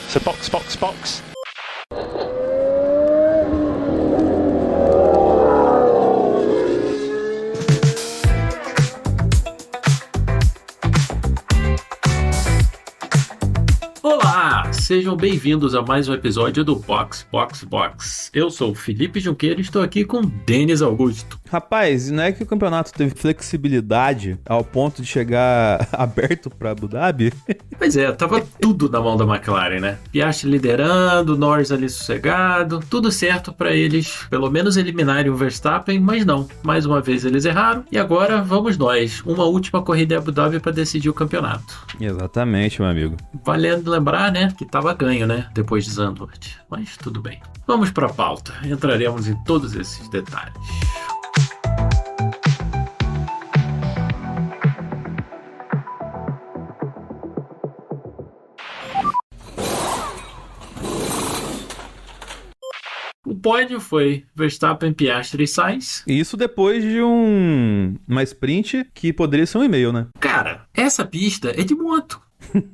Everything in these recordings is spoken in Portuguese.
So box, box, box. Olá, sejam bem-vindos a mais um episódio do Box, Box, Box. Eu sou o Felipe Junqueira e estou aqui com Denis Augusto. Rapaz, não é que o campeonato teve flexibilidade ao ponto de chegar aberto para Abu Dhabi? Pois é, tava tudo na mão da McLaren, né? Piastri liderando, Norris ali sossegado, tudo certo para eles, pelo menos eliminarem o Verstappen, mas não. Mais uma vez eles erraram e agora vamos nós. Uma última corrida em Abu Dhabi para decidir o campeonato. Exatamente, meu amigo. Valendo lembrar, né, que tava ganho, né, depois de Zandvoort. Mas tudo bem. Vamos para a pauta. Entraremos em todos esses detalhes. O pódio foi Verstappen, Piastri e Sainz. E isso depois de uma sprint que poderia ser um e-mail, né? Cara, essa pista é de moto.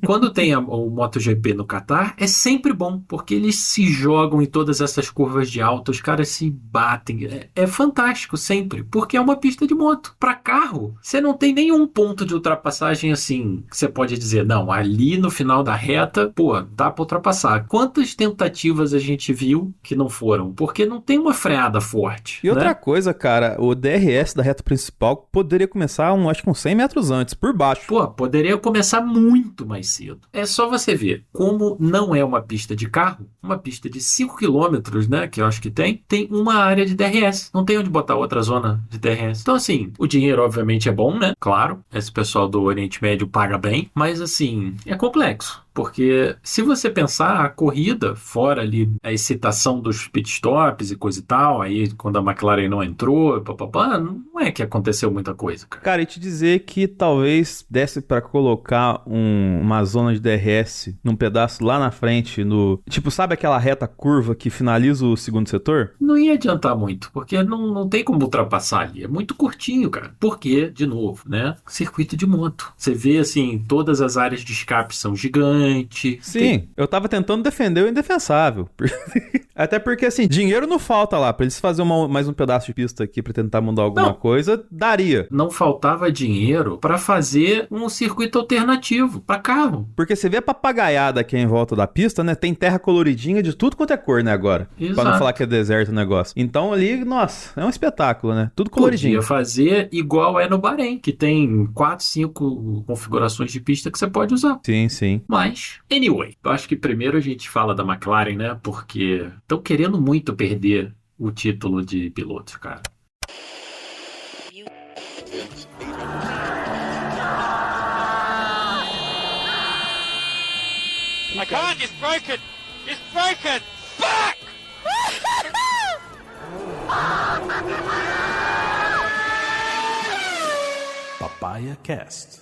Quando tem o MotoGP no Qatar, é sempre bom, porque eles se jogam em todas essas curvas de alta, os caras se batem. É fantástico sempre, porque é uma pista de moto. Para carro, você não tem nenhum ponto de ultrapassagem assim, que você pode dizer, não, ali no final da reta, pô, dá para ultrapassar. Quantas tentativas a gente viu que não foram? Porque não tem uma freada forte. E outra coisa, cara, o DRS da reta principal poderia começar, acho que uns 100 metros antes, por baixo. Pô, poderia começar muito mais cedo. É só você ver como não é uma pista de carro, uma pista de 5 km, né, que eu acho que tem uma área de DRS. Não tem onde botar outra zona de DRS. Então, assim, o dinheiro obviamente é bom, né? Claro, esse pessoal do Oriente Médio paga bem, mas, assim, é complexo. Porque se você pensar a corrida, fora ali a excitação dos pitstops e coisa e tal, aí quando a McLaren não entrou, papapá, não é que aconteceu muita coisa, cara. Cara, e te dizer que talvez desse pra colocar uma zona de DRS num pedaço lá na frente, tipo, sabe aquela reta curva que finaliza o segundo setor? Não ia adiantar muito, porque não tem como ultrapassar ali, é muito curtinho, cara. Porque, de novo, né, circuito de moto. Você vê, assim, todas as áreas de escape são gigantes. Sim, eu tava tentando defender o indefensável. Até porque, assim, dinheiro não falta lá. Pra eles fazerem mais um pedaço de pista aqui pra tentar mudar alguma coisa, daria. Não faltava dinheiro pra fazer um circuito alternativo pra carro. Porque você vê a papagaiada aqui em volta da pista, né? Tem terra coloridinha de tudo quanto é cor, né, agora. Exato. Pra não falar que é deserto o negócio. Então ali, nossa, é um espetáculo, né? Tudo coloridinho. Podia fazer igual é no Bahrein, que tem 4, 5 configurações de pista que você pode usar. Sim, sim. Mas, anyway, eu acho que primeiro a gente fala da McLaren, né? Porque estão querendo muito perder o título de piloto, cara. I can't, it's broken! It's broken! Fuck! Papaya Cast.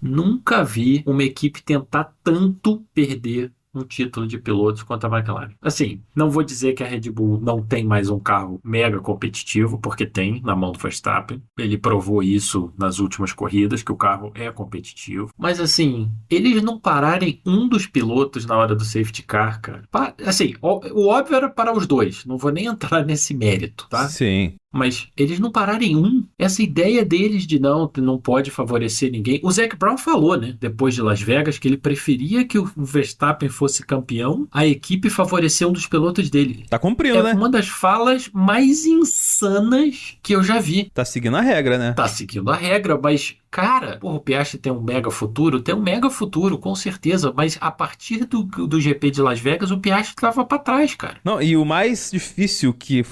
Nunca vi uma equipe tentar tanto perder um título de pilotos quanto a McLaren. Assim, não vou dizer que a Red Bull não tem mais um carro mega competitivo, porque tem na mão do Verstappen. Ele provou isso nas últimas corridas, que o carro é competitivo. Mas assim, eles não pararem um dos pilotos na hora do safety car, cara. Assim, o óbvio era parar os dois. Não vou nem entrar nesse mérito, tá? Sim. Mas eles não pararem um. Essa ideia deles de não pode favorecer ninguém. O Zac Brown falou, né, depois de Las Vegas, que ele preferia que o Verstappen fosse campeão, a equipe favoreceu um dos pilotos dele. Tá cumprindo, né? É uma das falas mais insanas que eu já vi. Tá seguindo a regra, né? Tá seguindo a regra, mas, cara, o Piastri tem um mega futuro? Tem um mega futuro, com certeza. Mas a partir do GP de Las Vegas, o Piastri tava pra trás, cara. Não, e o mais difícil que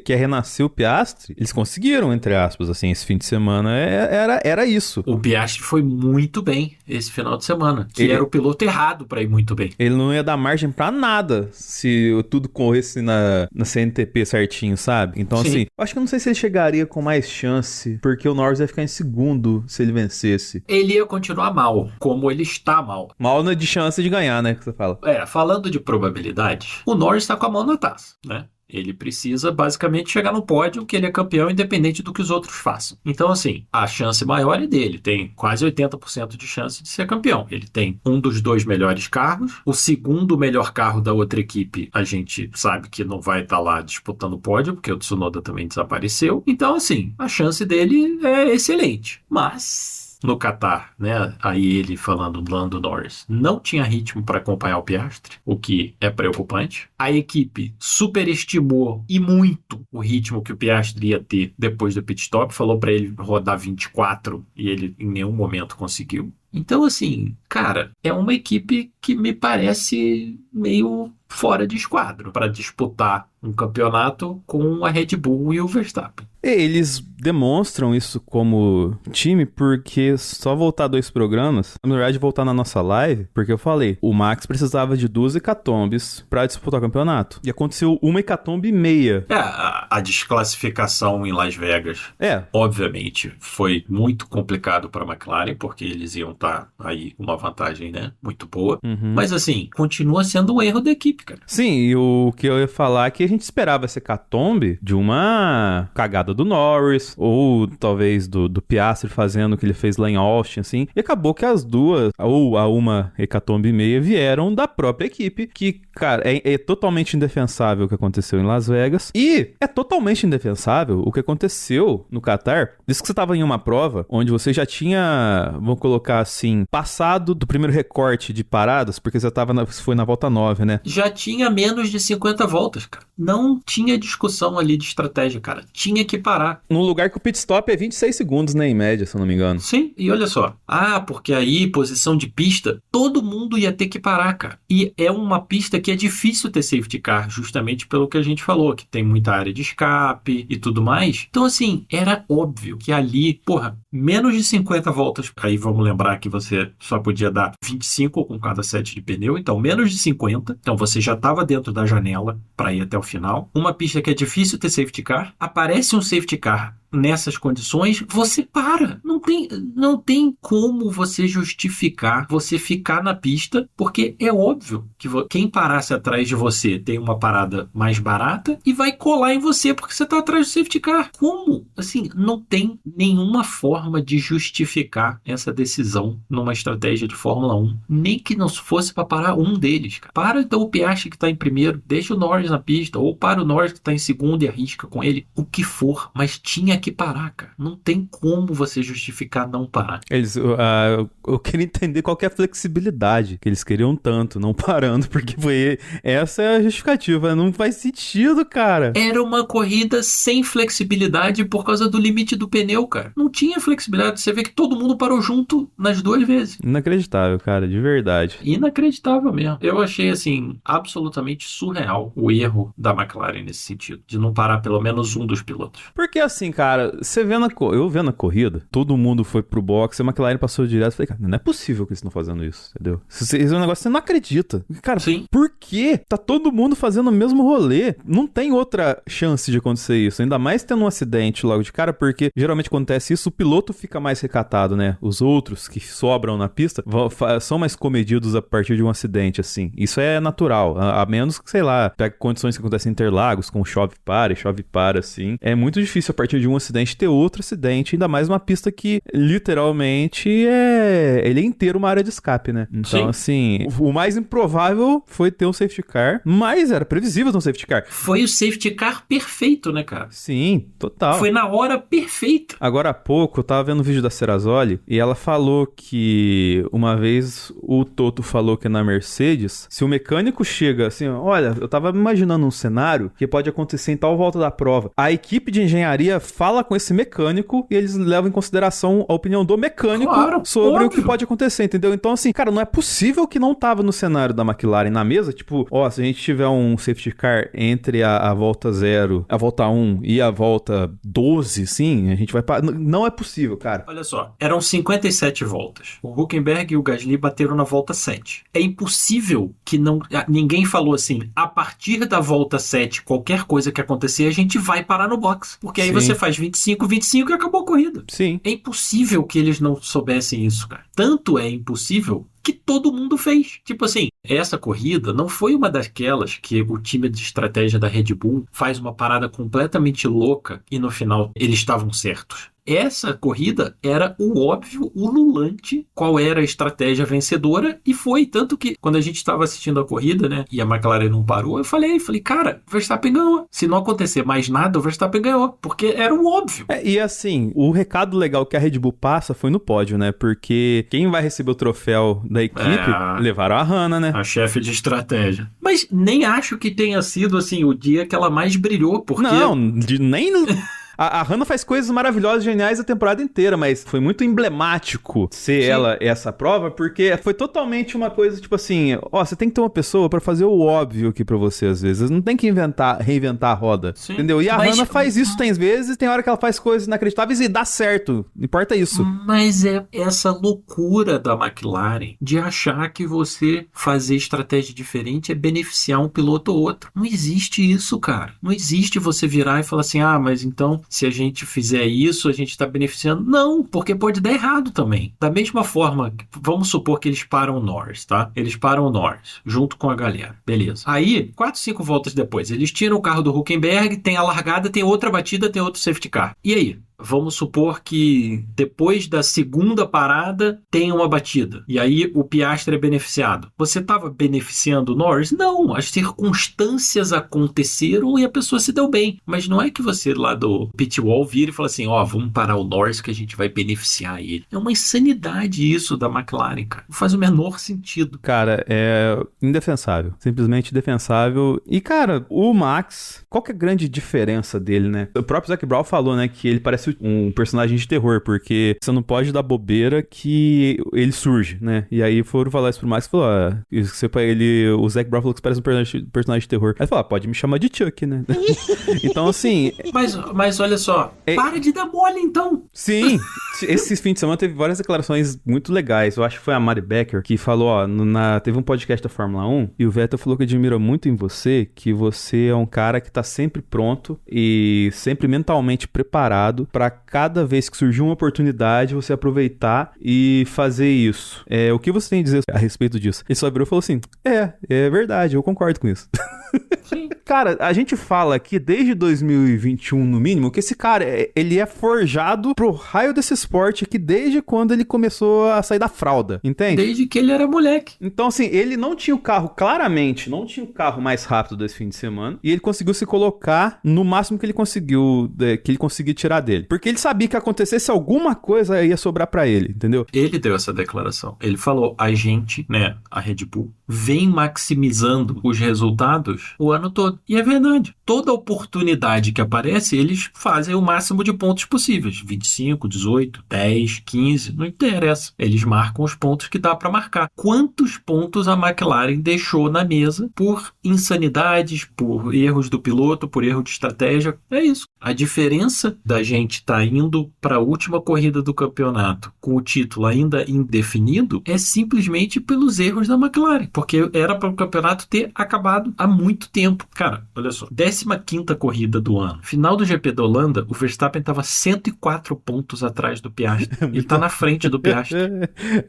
é renascer o Piastri, eles conseguiram, entre aspas, assim, esse fim de semana, era isso. O Piastri foi muito bem esse final de semana, que era o piloto errado pra ir muito bem. Ele não ia dar margem pra nada se tudo corresse na CNTP certinho, sabe? Então, Sim. assim, acho que eu não sei se ele chegaria com mais chance, porque o Norris ia ficar em segundo se ele vencesse. Ele ia continuar mal, como ele está mal. Mal de chance de ganhar, né, que você fala. Falando de probabilidade, o Norris tá com a mão na taça, né? Ele precisa basicamente chegar no pódio que ele é campeão independente do que os outros façam. Então, assim, a chance maior é dele. Tem quase 80% de chance de ser campeão. Ele tem um dos 2 melhores carros. O segundo melhor carro da outra equipe, a gente sabe que não vai estar lá disputando o pódio, porque o Tsunoda também desapareceu. Então, assim, a chance dele é excelente. Mas no Qatar, né? Aí ele falando do Lando Norris, não tinha ritmo para acompanhar o Piastri, o que é preocupante. A equipe superestimou e muito o ritmo que o Piastri ia ter depois do pit stop, falou para ele rodar 24 e ele em nenhum momento conseguiu. Então, assim, cara, é uma equipe que me parece meio fora de esquadro para disputar um campeonato com a Red Bull e o Verstappen. Eles demonstram isso como time porque só voltar 2 programas, na verdade voltar na nossa live, porque eu falei, o Max precisava de 2 hecatombes pra disputar o campeonato. E aconteceu uma hecatombe e meia. A desclassificação em Las Vegas, obviamente, foi muito complicado para a McLaren, porque eles iam estar aí com uma vantagem, né, muito boa. Mas, assim, continua sendo um erro da equipe, cara. Sim, e o que eu ia falar é que a gente esperava essa hecatombe de uma cagada do Norris, ou talvez do Piastri fazendo o que ele fez lá em Austin, assim. E acabou que as duas, ou a uma hecatombe e meia, vieram da própria equipe, que, cara, é totalmente indefensável o que aconteceu em Las Vegas. E é totalmente indefensável o que aconteceu no Qatar. Diz que você estava em uma prova onde você já tinha, vamos colocar assim, passado do primeiro recorte de paradas, porque você foi na volta 9, né? Já tinha menos de 50 voltas, cara. Não tinha discussão ali de estratégia, cara. Tinha que parar. Num lugar que o pit stop é 26 segundos, né, em média, se eu não me engano. Sim, e olha só. Porque aí, posição de pista, todo mundo ia ter que parar, cara. E é uma pista que é difícil ter safety car, justamente pelo que a gente falou, que tem muita área de escape e tudo mais. Então, assim, era óbvio que ali, menos de 50 voltas. Aí vamos lembrar que você só podia dar 25 com cada set de pneu, então menos de 50. Então você já estava dentro da janela para ir até o final. Uma pista que é difícil ter safety car. Aparece um safety car nessas condições, você para. Não tem como você justificar você ficar na pista, porque é óbvio que quem parasse atrás de você tem uma parada mais barata e vai colar em você porque você está atrás do safety car. Como? Assim, não tem nenhuma forma de justificar essa decisão numa estratégia de Fórmula 1. Nem que não fosse para parar um deles, cara. Para então o Piastri que está em primeiro, deixa o Norris na pista, ou para o Norris que está em segundo e arrisca com ele, o que for, mas tinha que parar, cara. Não tem como você justificar não parar. Eu queria entender qual que é a flexibilidade que eles queriam tanto, não parando, porque essa é a justificativa. Não faz sentido, cara. Era uma corrida sem flexibilidade por causa do limite do pneu, cara. Não tinha flexibilidade. Você vê que todo mundo parou junto nas 2 vezes. Inacreditável, cara, de verdade. Inacreditável mesmo. Eu achei, assim, absolutamente surreal o erro da McLaren nesse sentido, de não parar pelo menos um dos pilotos. Porque assim, cara, eu vendo a corrida, todo mundo foi pro box, a McLaren passou direto, eu falei, cara, não é possível que eles estão fazendo isso, entendeu? Esse é um negócio que você não acredita. Cara, sim. Por quê? Tá todo mundo fazendo o mesmo rolê. Não tem outra chance de acontecer isso, ainda mais tendo um acidente logo de cara, porque geralmente acontece isso, o piloto fica mais recatado, né? Os outros que sobram na pista são mais comedidos a partir de um acidente, assim. Isso é natural, a menos que, sei lá, pega condições que acontecem em Interlagos, com chove para, assim. É muito difícil a partir de um acidente ter outro acidente, ainda mais uma pista que literalmente ele é inteiro uma área de escape, né? Então, sim, assim, o mais improvável foi ter um safety car, mas era previsível ter um safety car. Foi o safety car perfeito, né, cara? Sim, total. Foi na hora perfeita. Agora há pouco, eu tava vendo um vídeo da Serrazoli e ela falou que uma vez o Toto falou que na Mercedes, se o mecânico chega assim, olha, eu tava imaginando um cenário que pode acontecer em tal volta da prova. A equipe de engenharia fala com esse mecânico e eles levam em consideração a opinião do mecânico sobre o que pode acontecer, entendeu? Então, assim, cara, não é possível que não tava no cenário da McLaren na mesa, tipo, se a gente tiver um safety car entre a volta 0, a volta 1 e a volta 12, sim, a gente vai... Não é possível, cara. Olha só, eram 57 voltas. O Hülkenberg e o Gasly bateram na volta 7. É impossível que ninguém falou assim, a partir da volta 7, qualquer coisa que acontecer, a gente vai parar no box. Porque aí você faz 25 e acabou a corrida. Sim. É impossível que eles não soubessem isso, cara. Tanto é impossível que todo mundo fez. Tipo assim, essa corrida não foi uma daquelas que o time de estratégia da Red Bull faz uma parada completamente louca e no final eles estavam certos. Essa corrida era o óbvio, ululante, qual era a estratégia vencedora, e foi. Tanto que, quando a gente estava assistindo a corrida, né, e a McLaren não parou, eu falei, cara, o Verstappen ganhou. Se não acontecer mais nada, o Verstappen ganhou, porque era o óbvio. E assim, o recado legal que a Red Bull passa foi no pódio, né? Porque quem vai receber o troféu da equipe, levaram a Hannah, né? A chefe de estratégia. Mas nem acho que tenha sido, assim, o dia que ela mais brilhou, porque... Não, nem... A Hannah faz coisas maravilhosas, geniais a temporada inteira, mas foi muito emblemático ser ela essa prova, porque foi totalmente uma coisa, tipo assim, você tem que ter uma pessoa pra fazer o óbvio aqui pra você, às vezes. Não tem que reinventar a roda, entendeu? E a Hannah faz isso, tem vezes, tem hora que ela faz coisas inacreditáveis e dá certo. Não importa isso. Mas é essa loucura da McLaren de achar que você fazer estratégia diferente é beneficiar um piloto ou outro. Não existe isso, cara. Não existe você virar e falar assim, mas então se a gente fizer isso, a gente está beneficiando. Não, porque pode dar errado também. Da mesma forma, vamos supor que eles param o Norris, tá? Eles param o Norris, junto com a galera. Beleza. Aí, 4, 5 voltas depois, eles tiram o carro do Hülkenberg, tem a largada, tem outra batida, tem outro safety car. E aí? Vamos supor que depois da segunda parada tem uma batida. E aí o Piastri é beneficiado. Você estava beneficiando o Norris? Não, as circunstâncias aconteceram e a pessoa se deu bem. Mas não é que você lá do pit wall vira e fala assim, vamos parar o Norris que a gente vai beneficiar ele. É uma insanidade isso da McLaren, cara. Não faz o menor sentido. Cara, é indefensável. Simplesmente indefensável. E, cara, o Max, qual que é a grande diferença dele, né? O próprio Zac Brown falou, né, que ele parece um personagem de terror, porque você não pode dar bobeira que ele surge, né? E aí foram falar isso pro Max e falou, o Zac Brown falou que parece um personagem de terror. Aí ele falou, pode me chamar de Chuck, né? Então, assim... Mas olha só, para de dar mole, então! Sim, esse fim de semana teve várias declarações muito legais. Eu acho que foi a Mari Becker que falou, teve um podcast da Fórmula 1 e o Vettel falou que admira muito em você, que você é um cara que tá sempre pronto e sempre mentalmente preparado para cada vez que surgir uma oportunidade, você aproveitar e fazer isso. O que você tem a dizer a respeito disso? Ele só virou e falou assim, é verdade, eu concordo com isso. Sim. Cara, a gente fala aqui desde 2021, no mínimo, que esse cara, ele é forjado pro raio desse esporte aqui desde quando ele começou a sair da fralda, entende? Desde que ele era moleque. Então, assim, ele não tinha o carro, claramente, não tinha o carro mais rápido desse fim de semana, e ele conseguiu se colocar no máximo que ele conseguiu tirar dele. Porque ele sabia que acontecesse alguma coisa ia sobrar pra ele, entendeu? Ele deu essa declaração. Ele falou, a gente, né, a Red Bull, vem maximizando os resultados o ano todo. E é verdade. Toda oportunidade que aparece, eles fazem o máximo de pontos possíveis. 25, 18, 10, 15, não interessa. Eles marcam os pontos que dá pra marcar. Quantos pontos a McLaren deixou na mesa por insanidades, por erros do piloto, por erro de estratégia? É isso. A diferença da gente estar indo para a última corrida do campeonato com o título ainda indefinido é simplesmente pelos erros da McLaren, porque era para o campeonato ter acabado há muito tempo. Cara, olha só, 15ª corrida do ano. Final do GP da Holanda, o Verstappen estava 104 pontos atrás do Piastri. Ele está na frente do Piastri.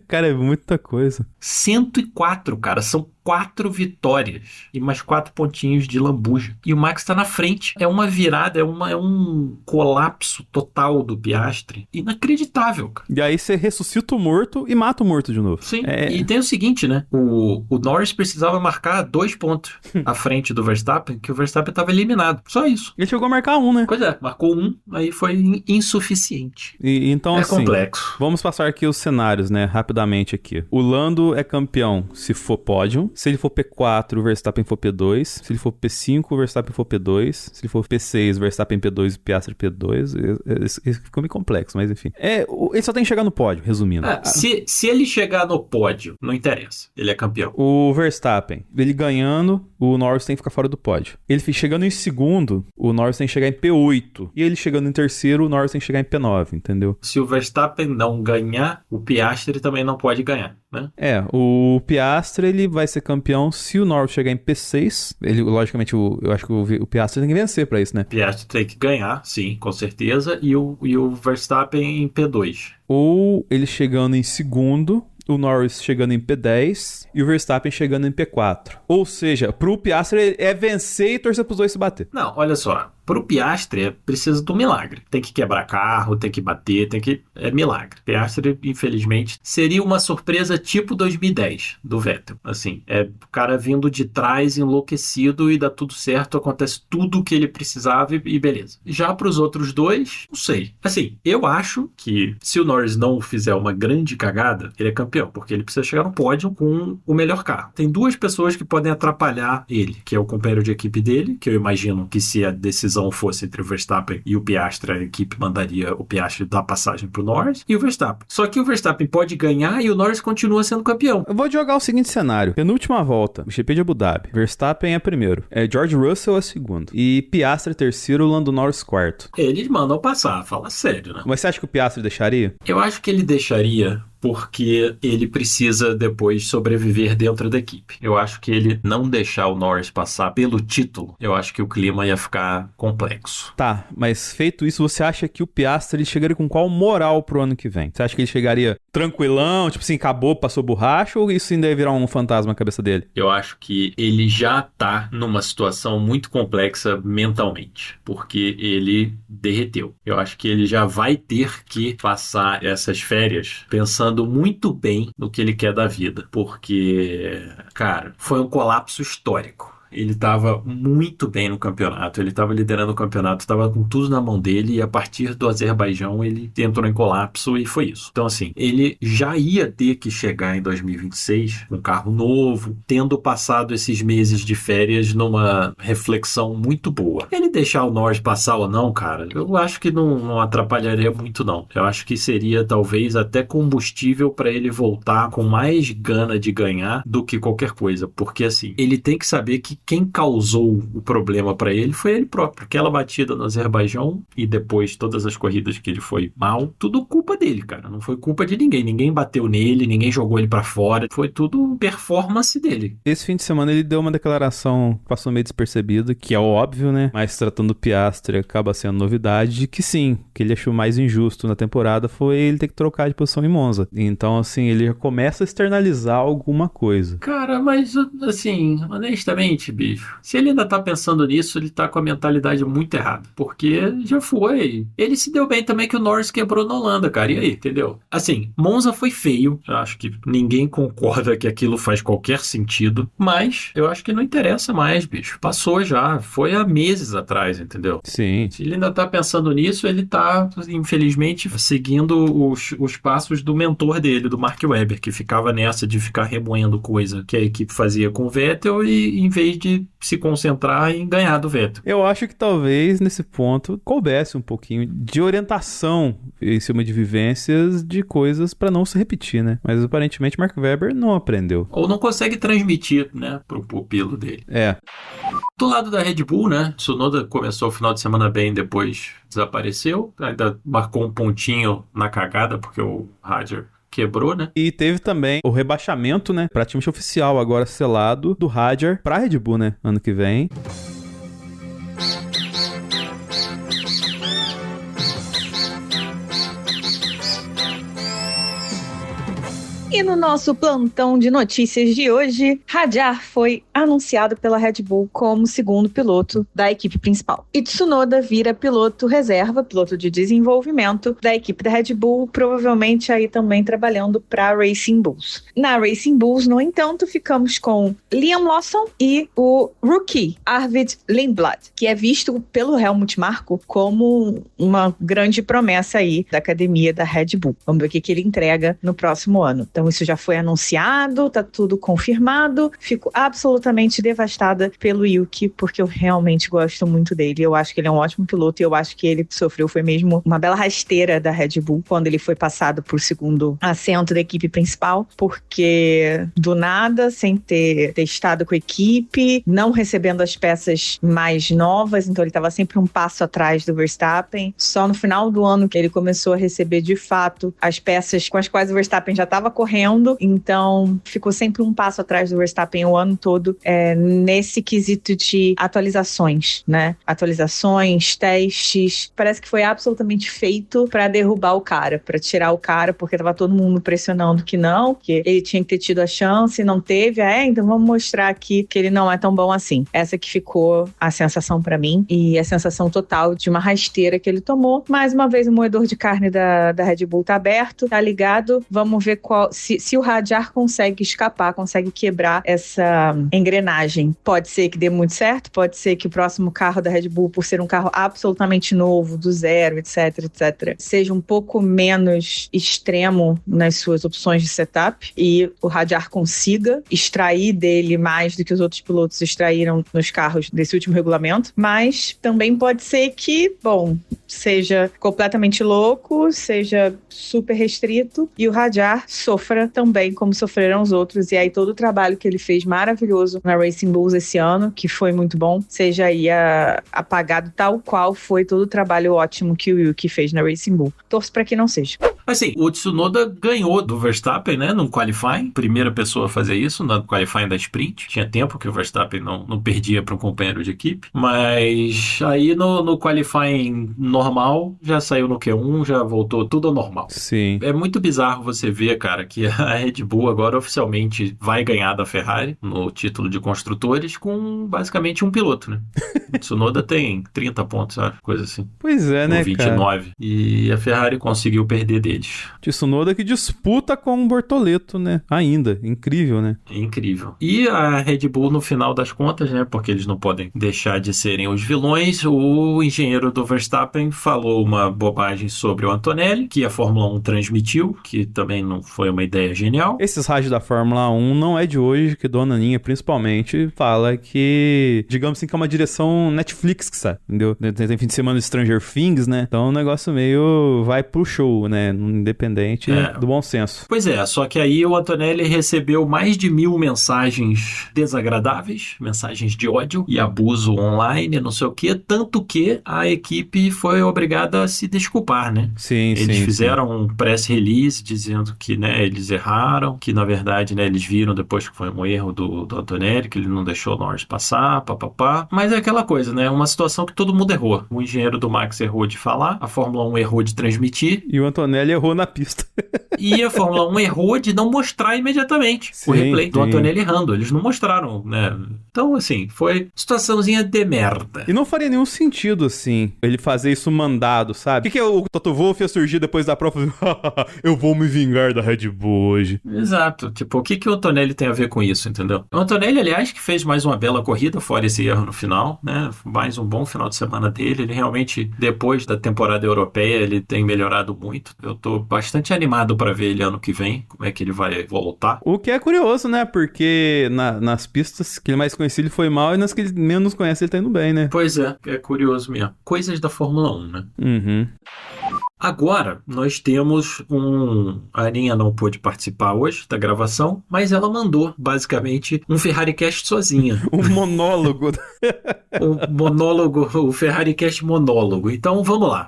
Cara, é muita coisa. 104, cara, são 4 vitórias e mais 4 pontinhos de lambuja. E o Max está na frente. É uma virada, é um colapso total do Piastri. Inacreditável, cara. E aí você ressuscita o morto e mata o morto de novo. Sim, e tem o seguinte, né? O Norris precisava marcar 2 pontos à frente do Verstappen, que o Verstappen estava eliminado. Só isso. Ele chegou a marcar 1, né? Pois é, marcou 1, aí foi insuficiente. Então, assim, complexo. Vamos passar aqui os cenários, né? Rapidamente aqui. O Lando é campeão se for pódio. Se ele for P4, o Verstappen for P2. Se ele for P5, o Verstappen for P2. Se ele for P6, o Verstappen P2 e Piastri P2. Ficou meio complexo, mas enfim. Ele só tem que chegar no pódio, resumindo. Se ele chegar no pódio, não interessa. Ele é campeão. O Verstappen, ele ganhando, o Norris tem que ficar fora do pódio. Ele chegando em segundo, o Norris tem que chegar em P8. E ele chegando em terceiro, o Norris tem que chegar em P9, entendeu? Se o Verstappen não ganhar, o Piastri também não pode ganhar, né? O Piastri, ele vai ser campeão se o Norris chegar em P6. Ele, logicamente, eu acho que o Piastri tem que vencer pra isso, né? O Piastri tem que ganhar, sim, com certeza. E o Verstappen em P2. Ou ele chegando em segundo, o Norris chegando em P10 e o Verstappen chegando em P4. Ou seja, pro Piastri é vencer e torcer pros dois se bater. Não, olha só. Pro Piastri, precisa de um milagre. Tem que quebrar carro, tem que bater, É milagre. Piastri, infelizmente, seria uma surpresa tipo 2010 do Vettel. Assim, o cara vindo de trás enlouquecido e dá tudo certo, acontece tudo o que ele precisava e beleza. Já pros outros dois, não sei. Assim, eu acho que se o Norris não fizer uma grande cagada, ele é campeão, porque ele precisa chegar no pódio com o melhor carro. Tem duas pessoas que podem atrapalhar ele, que é o companheiro de equipe dele, que eu imagino que se a decisão fosse entre o Verstappen e o Piastri, a equipe mandaria o Piastri dar passagem pro Norris e o Verstappen. Só que o Verstappen pode ganhar e o Norris continua sendo campeão. Eu vou jogar o seguinte cenário. Penúltima volta, o GP de Abu Dhabi. Verstappen é primeiro. George Russell é segundo. E Piastri é terceiro, Lando Norris quarto. Eles mandam passar, fala sério, né? Mas você acha que o Piastri deixaria? Eu acho que ele deixaria porque ele precisa depois sobreviver dentro da equipe. Eu acho que ele não deixar o Norris passar pelo título, eu acho que o clima ia ficar complexo. Tá, mas feito isso, você acha que o Piastri chegaria com qual moral pro ano que vem? Você acha que ele chegaria tranquilão, tipo assim, acabou, passou borracha, ou isso ainda ia virar um fantasma na cabeça dele? Eu acho que ele já tá numa situação muito complexa mentalmente, porque ele derreteu. Eu acho que ele já vai ter que passar essas férias pensando muito bem no que ele quer da vida, porque, cara, foi um colapso histórico. Ele estava muito bem no campeonato, ele estava liderando o campeonato, estava com tudo na mão dele e a partir do Azerbaijão ele entrou em colapso e foi isso. Então assim, ele já ia ter que chegar em 2026 com um carro novo, tendo passado esses meses de férias numa reflexão muito boa. Ele deixar o Norris passar ou não, cara, eu acho que não atrapalharia muito não. Eu acho que seria talvez até combustível para ele voltar com mais gana de ganhar do que qualquer coisa, porque assim, ele tem que saber que quem causou o problema para ele foi ele próprio. Aquela batida no Azerbaijão e depois todas as corridas que ele foi mal, tudo culpa dele, cara. Não foi culpa de ninguém. Ninguém bateu nele, ninguém jogou ele para fora. Foi tudo performance dele. Esse fim de semana ele deu uma declaração que passou meio despercebida, que é óbvio, né? Mas tratando do Piastri acaba sendo novidade, de que sim, que ele achou mais injusto na temporada foi ele ter que trocar de posição em Monza. Então, assim, ele já começa a externalizar alguma coisa. Cara, mas assim, honestamente, bicho, se ele ainda tá pensando nisso, ele tá com a mentalidade muito errada, porque já foi. Ele se deu bem também que o Norris quebrou na Holanda, cara, e aí, entendeu? Assim, Monza foi feio, eu acho que ninguém concorda que aquilo faz qualquer sentido, mas eu acho que não interessa mais, bicho, passou já, foi há meses atrás, entendeu? Sim. Se ele ainda tá pensando nisso, ele tá, infelizmente, seguindo os passos do mentor dele, do Mark Webber, que ficava nessa de ficar remoendo coisa que a equipe fazia com o Vettel e em vez de se concentrar em ganhar do Vettel. Eu acho que talvez nesse ponto coubesse um pouquinho de orientação em cima de vivências de coisas pra não se repetir, né? Mas aparentemente Mark Webber não aprendeu. Ou não consegue transmitir, né, pro pupilo dele. É. Do lado da Red Bull, né, Tsunoda começou o final de semana bem, depois desapareceu, ainda marcou um pontinho na cagada, porque o Hadjar quebrou, né? E teve também o rebaixamento, né? Praticamente oficial agora selado do Hadjar pra Red Bull, né? Ano que vem. E no nosso plantão de notícias de hoje, Hadjar foi anunciado pela Red Bull como segundo piloto da equipe principal. E Tsunoda vira piloto reserva, piloto de desenvolvimento da equipe da Red Bull, provavelmente aí também trabalhando para a Racing Bulls. Na Racing Bulls, no entanto, ficamos com Liam Lawson e o rookie Arvid Lindblad, que é visto pelo Helmut Marko como uma grande promessa aí da academia da Red Bull. Vamos ver o que ele entrega no próximo ano. Então isso já foi anunciado, tá tudo confirmado. Fico absolutamente devastada pelo Yuki, porque eu realmente gosto muito dele. Eu acho que ele é um ótimo piloto e eu acho que ele sofreu foi mesmo uma bela rasteira da Red Bull quando ele foi passado por segundo assento da equipe principal, porque do nada, sem ter testado com a equipe, não recebendo as peças mais novas, então ele estava sempre um passo atrás do Verstappen. Só no final do ano que ele começou a receber de fato as peças com as quais o Verstappen já estava correndo correndo, então ficou sempre um passo atrás do Verstappen o ano todo, nesse quesito de atualizações, né? Atualizações, testes, parece que foi absolutamente feito para derrubar o cara, para tirar o cara, porque tava todo mundo pressionando que não, que ele tinha que ter tido a chance, não teve, então vamos mostrar aqui que ele não é tão bom assim. Essa que ficou a sensação para mim, e a sensação total de uma rasteira que ele tomou. Mais uma vez o moedor de carne da Red Bull tá aberto, tá ligado, vamos ver se o Hadjar consegue escapar, consegue quebrar essa engrenagem. Pode ser que dê muito certo, pode ser que o próximo carro da Red Bull, por ser um carro absolutamente novo, do zero, etc, seja um pouco menos extremo nas suas opções de setup e o Hadjar consiga extrair dele mais do que os outros pilotos extraíram nos carros desse último regulamento, mas também pode ser que, seja completamente louco, seja super restrito e o Hadjar sofra também como sofreram os outros, e aí todo o trabalho que ele fez maravilhoso na Racing Bulls esse ano, que foi muito bom, seja aí apagado tal qual foi todo o trabalho ótimo que o Yuki fez na Racing Bull. Torço para que não seja. Assim, o Tsunoda ganhou do Verstappen, né, no qualifying, primeira pessoa a fazer isso no qualifying da sprint, tinha tempo que o Verstappen não perdia para um companheiro de equipe, mas aí no qualifying normal, já saiu no Q1, já voltou tudo ao normal. Sim. É muito bizarro você ver, cara, que a Red Bull agora oficialmente vai ganhar da Ferrari no título de construtores com basicamente um piloto, né? O Tsunoda tem 30 pontos, sabe? Coisa assim. Pois é, né, 29. cara? E a Ferrari conseguiu perder deles. Tsunoda que disputa com o Bortoleto, né? Ainda. Incrível, né? Incrível. E a Red Bull, no final das contas, né? Porque eles não podem deixar de serem os vilões, o engenheiro do Verstappen falou uma bobagem sobre o Antonelli, que a Fórmula 1 transmitiu, que também não foi uma ideia genial. Esses rádios da Fórmula 1 não é de hoje, que Dona Aninha, principalmente, fala que, digamos assim, que é uma direção Netflix, que sabe? Entendeu? Tem fim de semana Stranger Things, né? Então o negócio meio vai pro show, né? Independente do bom senso. Pois é, só que aí o Antonelli recebeu mais de 1000 mensagens desagradáveis, mensagens de ódio e abuso online, não sei o que, tanto que a equipe foi obrigada a se desculpar, né? Sim, eles fizeram um press release dizendo que, né, eles erraram, que na verdade, né, eles viram depois que foi um erro do Antonelli, que ele não deixou o Norris passar, papapá. Mas é aquela coisa, né? Uma situação que todo mundo errou. O engenheiro do Max errou de falar, a Fórmula 1 errou de transmitir. E o Antonelli errou na pista. E a Fórmula 1 errou de não mostrar imediatamente o replay do Antonelli errando. Eles não mostraram, né? Então, assim, foi situaçãozinha de merda. E não faria nenhum sentido, assim, ele fazer isso mandado, sabe? O que o Toto Wolff ia surgir depois da prova? Eu vou me vingar da Red Bull hoje. Exato. Tipo, o que o Antonelli tem a ver com isso, entendeu? O Antonelli, aliás, que fez mais uma bela corrida, fora esse erro no final, né? Mais um bom final de semana dele. Ele realmente, depois da temporada europeia, ele tem melhorado muito. Eu tô bastante animado pra ver ele ano que vem, como é que ele vai voltar. O que é curioso, né? Porque nas pistas que ele mais conhecia ele foi mal e nas que ele menos conhece ele tá indo bem, né? Pois é curioso mesmo. Coisas da Fórmula 1, né? Uhum. Agora, nós temos a Aninha não pôde participar hoje da gravação, mas ela mandou, basicamente, um FerrariCast sozinha. Um monólogo. O FerrariCast monólogo. Então, vamos lá.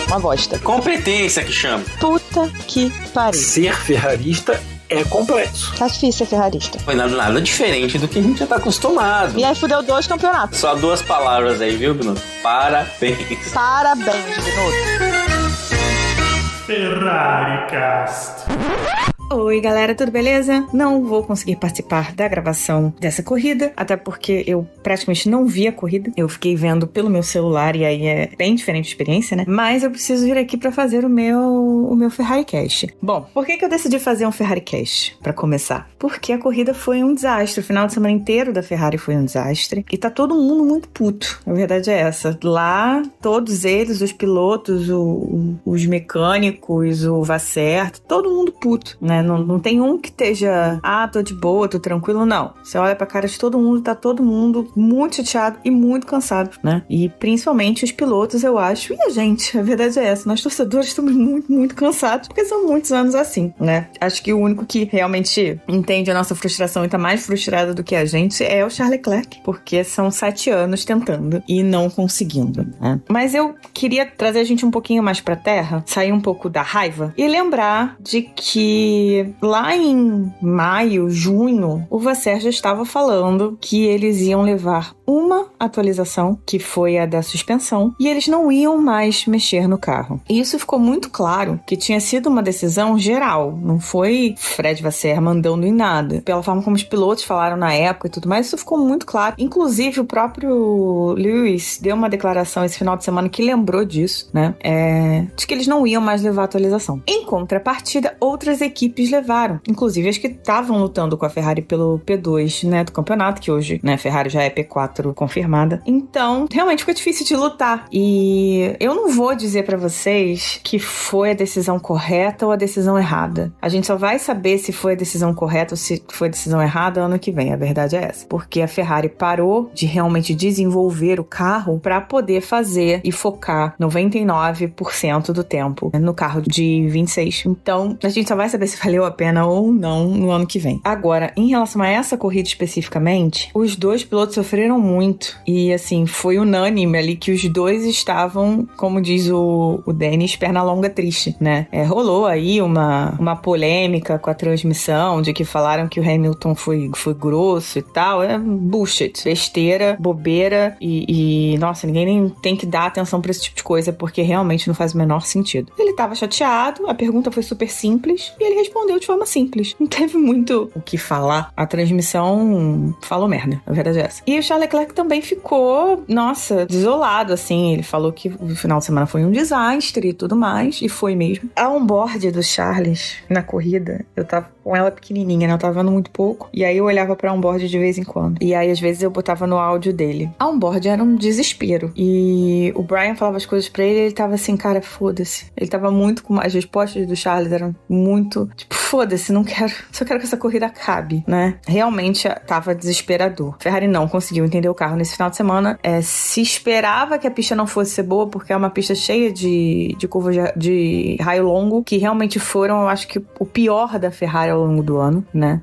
Uma bosta. Competência que chama. Puta que pariu. Ser ferrarista é complexo. Tá difícil ser ferrarista. Foi nada diferente do que a gente já tá acostumado. E aí fudeu 2 campeonatos. Só 2 palavras aí, viu, Binotto? Parabéns. Parabéns, Binotto. FerrariCast. Oi, galera, tudo beleza? Não vou conseguir participar da gravação dessa corrida, até porque eu praticamente não vi a corrida. Eu fiquei vendo pelo meu celular e aí é bem diferente a experiência, né? Mas eu preciso vir aqui pra fazer o meu FerrariCast. Bom, por que eu decidi fazer um FerrariCast? Pra começar. Porque a corrida foi um desastre. O final de semana inteiro da Ferrari foi um desastre. E tá todo mundo muito puto. A verdade é essa. Lá, todos eles, os pilotos, os mecânicos, o Vasser, todo mundo puto, né? né? Não tem um que esteja, tô de boa, tô tranquilo, não. Você olha pra cara de todo mundo, tá todo mundo muito chateado e muito cansado, né? E principalmente os pilotos, eu acho, e a gente, a verdade é essa, nós torcedores estamos muito, muito cansados, porque são muitos anos assim, né? Acho que o único que realmente entende a nossa frustração e tá mais frustrado do que a gente é o Charles Leclerc, porque são 7 anos tentando e não conseguindo, né? Mas eu queria trazer a gente um pouquinho mais pra terra, sair um pouco da raiva e lembrar de que lá em maio, junho, o Vasseur já estava falando que eles iam levar uma atualização, que foi a da suspensão, e eles não iam mais mexer no carro. E isso ficou muito claro que tinha sido uma decisão geral, não foi Fred Vasseur mandando em nada. Pela forma como os pilotos falaram na época e tudo mais, isso ficou muito claro. Inclusive, o próprio Lewis deu uma declaração esse final de semana que lembrou disso, né? De que eles não iam mais levar a atualização. Em contrapartida, outras equipes levaram, inclusive as que estavam lutando com a Ferrari pelo P2, né, do campeonato, que hoje, né, a Ferrari já é P4 confirmada. Então, realmente ficou difícil de lutar. E eu não vou dizer pra vocês que foi a decisão correta ou a decisão errada. A gente só vai saber se foi a decisão correta ou se foi a decisão errada ano que vem. A verdade é essa. Porque a Ferrari parou de realmente desenvolver o carro pra poder fazer e focar 99% do tempo no carro de 26. Então, a gente só vai saber se valeu a pena ou não no ano que vem. Agora, em relação a essa corrida especificamente, os dois pilotos sofreram muito. E, assim, foi unânime ali que os dois estavam, como diz o Dennis, perna longa triste, né? Rolou aí uma polêmica com a transmissão, de que falaram que o Hamilton foi grosso e tal. É bullshit, besteira, bobeira e nossa, ninguém nem tem que dar atenção pra esse tipo de coisa, porque realmente não faz o menor sentido. Ele tava chateado, a pergunta foi super simples e ele respondeu de forma simples. Não teve muito o que falar. A transmissão falou merda, a verdade é essa. E o Charles Leclerc também ficou, nossa, desolado, assim. Ele falou que o final de semana foi um desastre e tudo mais, e foi mesmo. A onboard do Charles na corrida, eu tava com ela pequenininha, né? Eu tava vendo muito pouco, e aí eu olhava pra onboard de vez em quando. E aí, às vezes, eu botava no áudio dele. A onboard era um desespero. E o Brian falava as coisas pra ele, e ele tava assim, cara, foda-se. Ele tava muito com... As respostas do Charles eram muito... Tipo, foda-se, não quero... Só quero que essa corrida acabe, né? Realmente tava desesperador. Ferrari não conseguiu entender o carro nesse final de semana. Se esperava que a pista não fosse ser boa, porque é uma pista cheia de curvas de raio longo, que realmente foram, eu acho que, o pior da Ferrari ao longo do ano, né?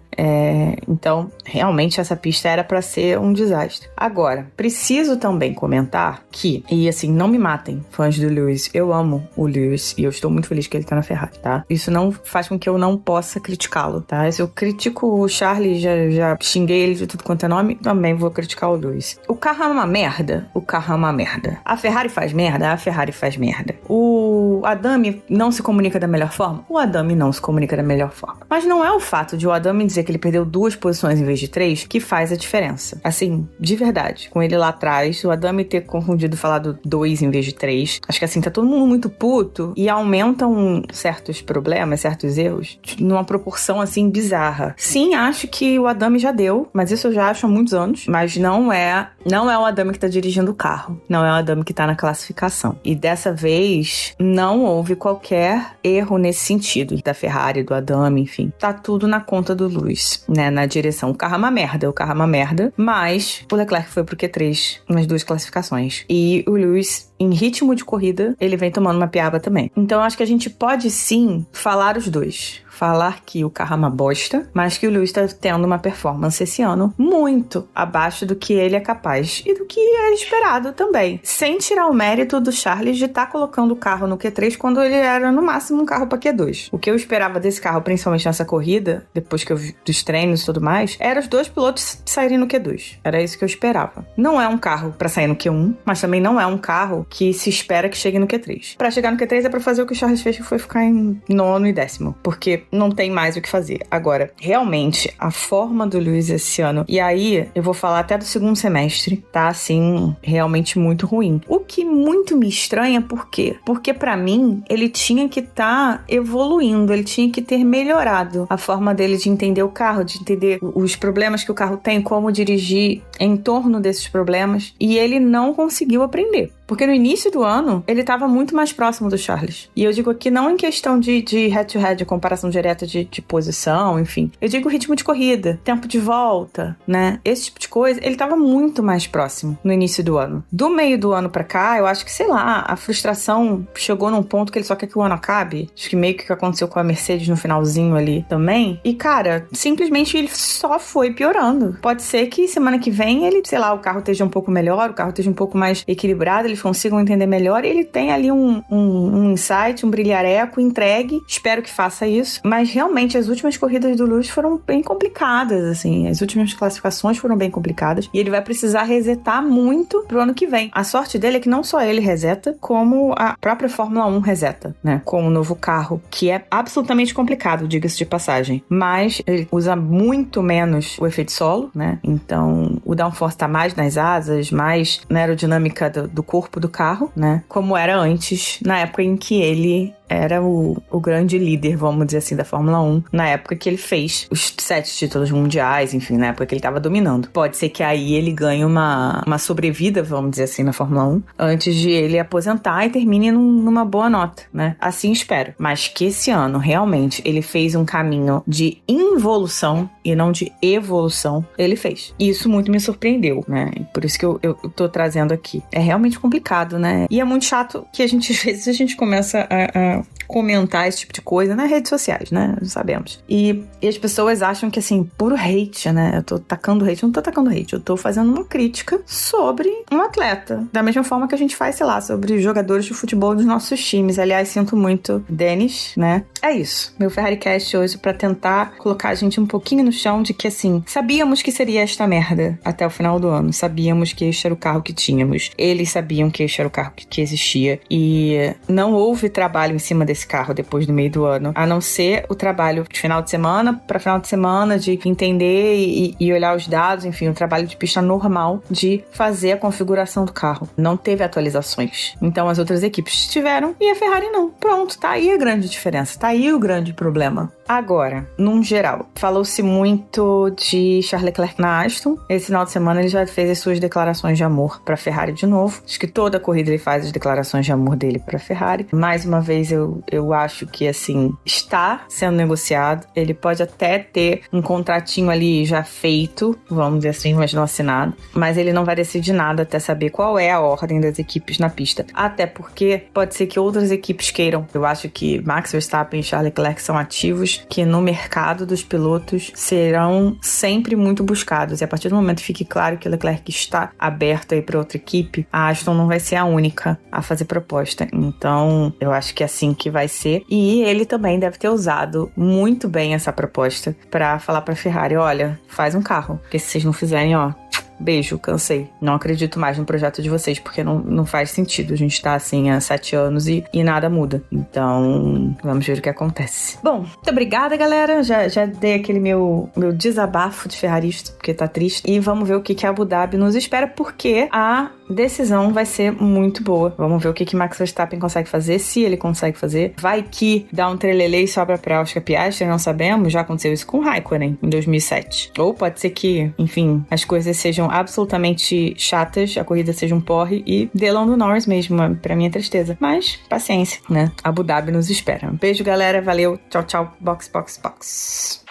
Então, realmente, essa pista era pra ser um desastre. Agora, preciso também comentar que, e assim, não me matem, fãs do Lewis, eu amo o Lewis e eu estou muito feliz que ele tá na Ferrari, tá? Isso não faz com que eu não possa criticá-lo, tá? Se eu critico o Charlie, já xinguei ele de tudo quanto é nome, também vou criticar o Lewis. O carro é uma merda, o carro é uma merda. A Ferrari faz merda, a Ferrari faz merda. O Adami não se comunica da melhor forma, o Adami não se comunica da melhor forma. Mas não é o fato de o Adami dizer que ele perdeu 2 posições em vez de 3 que faz a diferença. Assim, de verdade. Com ele lá atrás, o Adami ter confundido falado 2 em vez de 3. Acho que assim, tá todo mundo muito puto e aumentam certos problemas, certos erros, numa proporção assim bizarra. Sim, acho que o Adami já deu, mas isso eu já acho há muitos anos. Mas não é o Adami que tá dirigindo o carro. Não é o Adami que tá na classificação. E dessa vez, não houve qualquer erro nesse sentido. Da Ferrari, do Adami, enfim. Tá tudo na conta do Lewis, né? Na direção. O carro é uma merda, mas o Leclerc foi pro Q3 nas 2 classificações. E o Lewis, em ritmo de corrida, ele vem tomando uma piaba também. Então, acho que a gente pode sim falar os dois. Falar que o carro é uma bosta, mas que o Lewis está tendo uma performance esse ano muito abaixo do que ele é capaz e do que era esperado também. Sem tirar o mérito do Charles de estar colocando o carro no Q3 quando ele era no máximo um carro para Q2. O que eu esperava desse carro, principalmente nessa corrida, depois que eu vi dos treinos e tudo mais, era os 2 pilotos saírem no Q2. Era isso que eu esperava. Não é um carro para sair no Q1, mas também não é um carro que se espera que chegue no Q3. Para chegar no Q3 é para fazer o que o Charles fez, que foi ficar em 9º e 10º, porque não tem mais o que fazer. Agora, realmente, a forma do Lewis esse ano, e aí eu vou falar até do segundo semestre, tá, assim, realmente muito ruim. O que muito me estranha, por quê? Porque pra mim, ele tinha que estar evoluindo, ele tinha que ter melhorado a forma dele de entender o carro, de entender os problemas que o carro tem, como dirigir em torno desses problemas, e ele não conseguiu aprender. Porque no início do ano, ele tava muito mais próximo do Charles. E eu digo aqui não em questão de head-to-head, comparação direta de posição, enfim. Eu digo ritmo de corrida, tempo de volta, né? Esse tipo de coisa, ele tava muito mais próximo no início do ano. Do meio do ano pra cá, eu acho que, sei lá, a frustração chegou num ponto que ele só quer que o ano acabe. Acho que meio que aconteceu com a Mercedes no finalzinho ali também. E, cara, simplesmente ele só foi piorando. Pode ser que semana que vem ele, sei lá, o carro esteja um pouco melhor, o carro esteja um pouco mais equilibrado, eles consigam entender melhor e ele tem ali um insight, um brilhareco entregue. Espero que faça isso. Mas realmente as últimas corridas do Lewis foram bem complicadas, assim. As últimas classificações foram bem complicadas e ele vai precisar resetar muito pro ano que vem. A sorte dele é que não só ele reseta, como a própria Fórmula 1 reseta, né? Com o novo carro, que é absolutamente complicado, diga-se de passagem. Mas ele usa muito menos o efeito solo, né? Então, o downforce tá mais nas asas, mais na aerodinâmica do corpo do carro, né? Como era antes, na época em que ele era o grande líder, vamos dizer assim, da Fórmula 1, na época que ele fez os 7 títulos mundiais, enfim, na época que ele estava dominando. Pode ser que aí ele ganhe uma sobrevida, vamos dizer assim, na Fórmula 1, antes de ele aposentar e termine numa boa nota, né? Assim espero. Mas que esse ano, realmente, ele fez um caminho de involução e não de evolução, ele fez. E isso muito me surpreendeu, né? Por isso que eu tô trazendo aqui. É realmente complicado, né? E é muito chato que às vezes a gente começa a comentar esse tipo de coisa nas redes sociais, né? Sabemos. E as pessoas acham que, assim, puro hate, né? Eu tô tacando hate. Eu não tô tacando hate. Eu tô fazendo uma crítica sobre um atleta. Da mesma forma que a gente faz, sei lá, sobre jogadores de futebol dos nossos times. Aliás, sinto muito, Denis, né? É isso. Meu Ferrari Cast hoje pra tentar colocar a gente um pouquinho no chão de que, assim, sabíamos que seria esta merda até o final do ano. Sabíamos que este era o carro que tínhamos. Eles sabiam que este era o carro que existia. E não houve trabalho em cima desse carro depois do meio do ano, a não ser o trabalho de final de semana para final de semana, de entender e olhar os dados, enfim, o trabalho de pista normal de fazer a configuração do carro. Não teve atualizações. Então as outras equipes tiveram e a Ferrari não. Pronto, tá aí a grande diferença, tá aí o grande problema. Agora, num geral, falou-se muito de Charles Leclerc na Aston. Esse final de semana ele já fez as suas declarações de amor pra Ferrari de novo. Acho que toda corrida ele faz as declarações de amor dele pra Ferrari. Mais uma vez, eu acho que, assim, está sendo negociado. Ele pode até ter um contratinho ali já feito, vamos dizer assim, mas não assinado. Mas ele não vai decidir nada até saber qual é a ordem das equipes na pista. Até porque pode ser que outras equipes queiram. Eu acho que Max Verstappen e Charles Leclerc são ativos, que no mercado dos pilotos serão sempre muito buscados. E a partir do momento que fique claro que o Leclerc está aberto aí para outra equipe, a Aston não vai ser a única a fazer proposta. Então, eu acho que é assim que vai ser. E ele também deve ter usado muito bem essa proposta para falar para a Ferrari, olha, faz um carro, porque se vocês não fizerem, ó, beijo, cansei. Não acredito mais no projeto de vocês, porque não faz sentido. A gente tá assim há 7 anos e nada muda. Então, vamos ver o que acontece. Bom, muito obrigada, galera. Já dei aquele meu desabafo de ferrarista, porque tá triste. E vamos ver o que a Abu Dhabi nos espera, porque a decisão vai ser muito boa. Vamos ver o que Max Verstappen consegue fazer, se ele consegue fazer. Vai que dá um trelelê e sobra pra Oscar Piastri, não sabemos. Já aconteceu isso com o Raikkonen em 2007. Ou pode ser que, enfim, as coisas sejam absolutamente chatas, a corrida seja um porre e dê Lando Norris mesmo, pra minha tristeza. Mas, paciência, né? Abu Dhabi nos espera. Um beijo, galera. Valeu. Tchau, tchau. Box, box, box.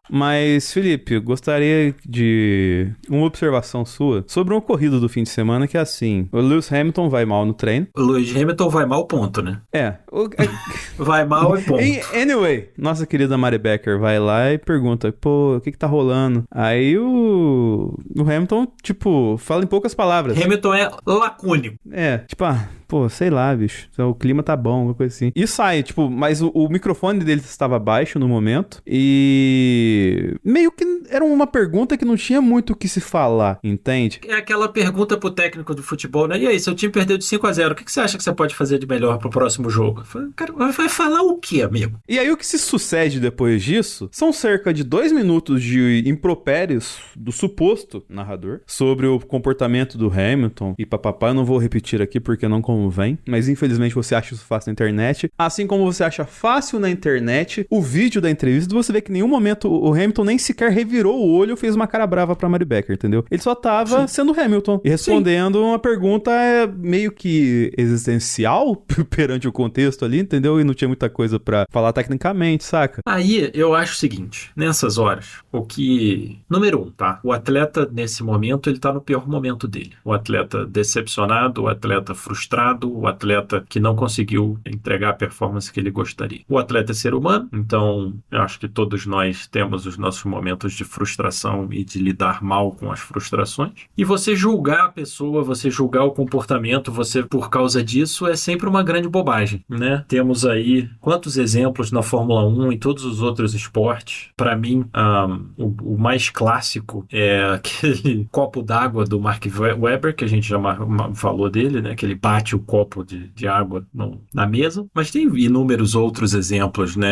Mas, Felipe, eu gostaria de uma observação sua sobre um ocorrido do fim de semana que é assim, o Lewis Hamilton vai mal no treino. O Lewis Hamilton vai mal, ponto, né? Vai mal e ponto. Anyway, nossa querida Mari Becker vai lá e pergunta, pô, o que tá rolando? Aí o Hamilton, tipo, fala em poucas palavras. Hamilton é lacônico. Pô, sei lá, bicho. O clima tá bom, alguma coisa assim. E sai, tipo, mas o microfone dele estava baixo no momento. E meio que era uma pergunta que não tinha muito o que se falar, entende? É aquela pergunta pro técnico do futebol, né? E aí, seu time perdeu de 5-0, o que você acha que você pode fazer de melhor pro próximo jogo? Cara, vai falar o quê, amigo? E aí o que se sucede depois disso são cerca de 2 minutos de impropérios do suposto narrador sobre o comportamento do Hamilton e papapá. Eu não vou repetir aqui porque não convém, mas infelizmente você acha isso fácil na internet. Assim como você acha fácil na internet o vídeo da entrevista, você vê que em nenhum momento o Hamilton nem sequer revirou virou o olho e fez uma cara brava pra Mary Becker, entendeu? Ele só tava sendo Hamilton e respondendo uma pergunta meio que existencial perante o contexto ali, entendeu? E não tinha muita coisa pra falar tecnicamente, saca? Aí eu acho o seguinte, nessas horas, número 1, tá? O atleta, nesse momento, ele tá no pior momento dele. O atleta decepcionado, o atleta frustrado, o atleta que não conseguiu entregar a performance que ele gostaria. O atleta é ser humano, então eu acho que todos nós temos os nossos momentos de frustração e de lidar mal com as frustrações. E você julgar a pessoa, você julgar o comportamento, você por causa disso é sempre uma grande bobagem, né? Temos aí quantos exemplos na Fórmula 1 e todos os outros esportes. Para mim, o mais clássico é aquele copo d'água do Mark Webber, que a gente já falou dele, né? Que ele bate o copo de água na mesa. Mas tem inúmeros outros exemplos, né?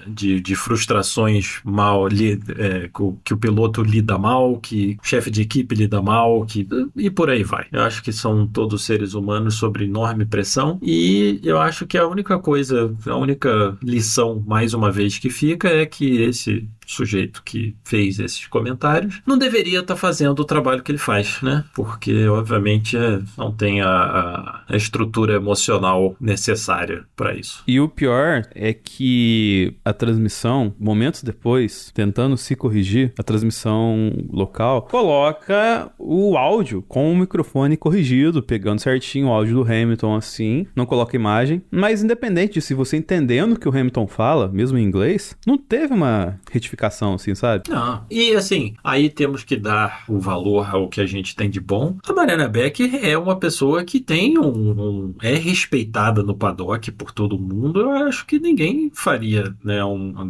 De frustrações que o piloto lida mal, que o chefe de equipe lida mal, e por aí vai. Eu acho que são todos seres humanos sob enorme pressão, e eu acho que a única lição, mais uma vez, que fica é que esse sujeito que fez esses comentários não deveria estar fazendo o trabalho que ele faz, né? Porque, obviamente, não tem a estrutura emocional necessária para isso. E o pior é que a transmissão, momentos depois, tentando se corrigir, a transmissão local coloca o áudio com o microfone corrigido, pegando certinho o áudio do Hamilton assim, não coloca imagem, mas independente de se você entendendo o que o Hamilton fala, mesmo em inglês, não teve uma retificação assim, sabe? Não. E assim, aí temos que dar o valor ao que a gente tem de bom. A Mariana Becker é uma pessoa que tem é respeitada no paddock por todo mundo. Eu acho que ninguém faria, né,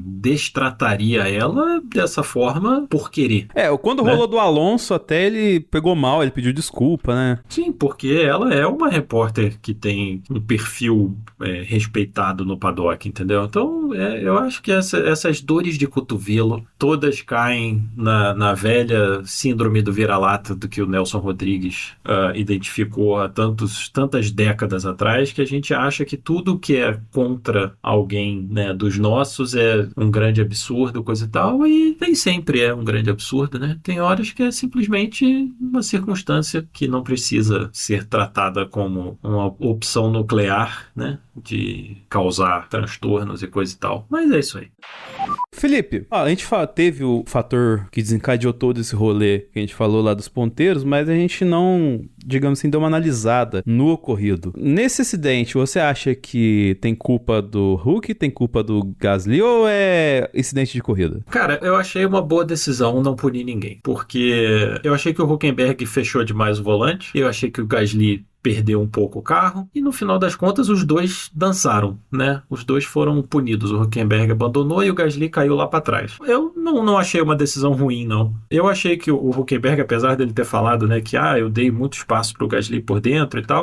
destrataria ela dessa forma por querer. Quando rolou do Alonso, até ele pegou mal, ele pediu desculpa, né? Sim, porque ela é uma repórter que tem um perfil respeitado no paddock, entendeu? Então, eu acho que essas dores de cotovelo todas caem na velha síndrome do vira-lata do que o Nelson Rodrigues identificou há tantas décadas atrás, que a gente acha que tudo que é contra alguém, né, dos nossos é um grande absurdo, coisa e tal, e nem sempre é um grande absurdo, né? Tem horas que é simplesmente uma circunstância que não precisa ser tratada como uma opção nuclear, né, de causar transtornos e coisa e tal. Mas é isso aí. Felipe, a gente teve o fator que desencadeou todo esse rolê que a gente falou lá dos ponteiros, mas a gente não, digamos assim, deu uma analisada no ocorrido. Nesse acidente, você acha que tem culpa do Hulk, tem culpa do Gasly ou é incidente de corrida? Cara, eu achei uma boa decisão não punir ninguém, porque eu achei que o Hülkenberg fechou demais o volante, eu achei que o Gasly perdeu um pouco o carro, e no final das contas os dois dançaram, né? Os dois foram punidos. O Hülkenberg abandonou e o Gasly caiu lá para trás. Eu não achei uma decisão ruim, não. Eu achei que o Hülkenberg, apesar dele ter falado, né, que eu dei muito espaço pro Gasly por dentro e tal,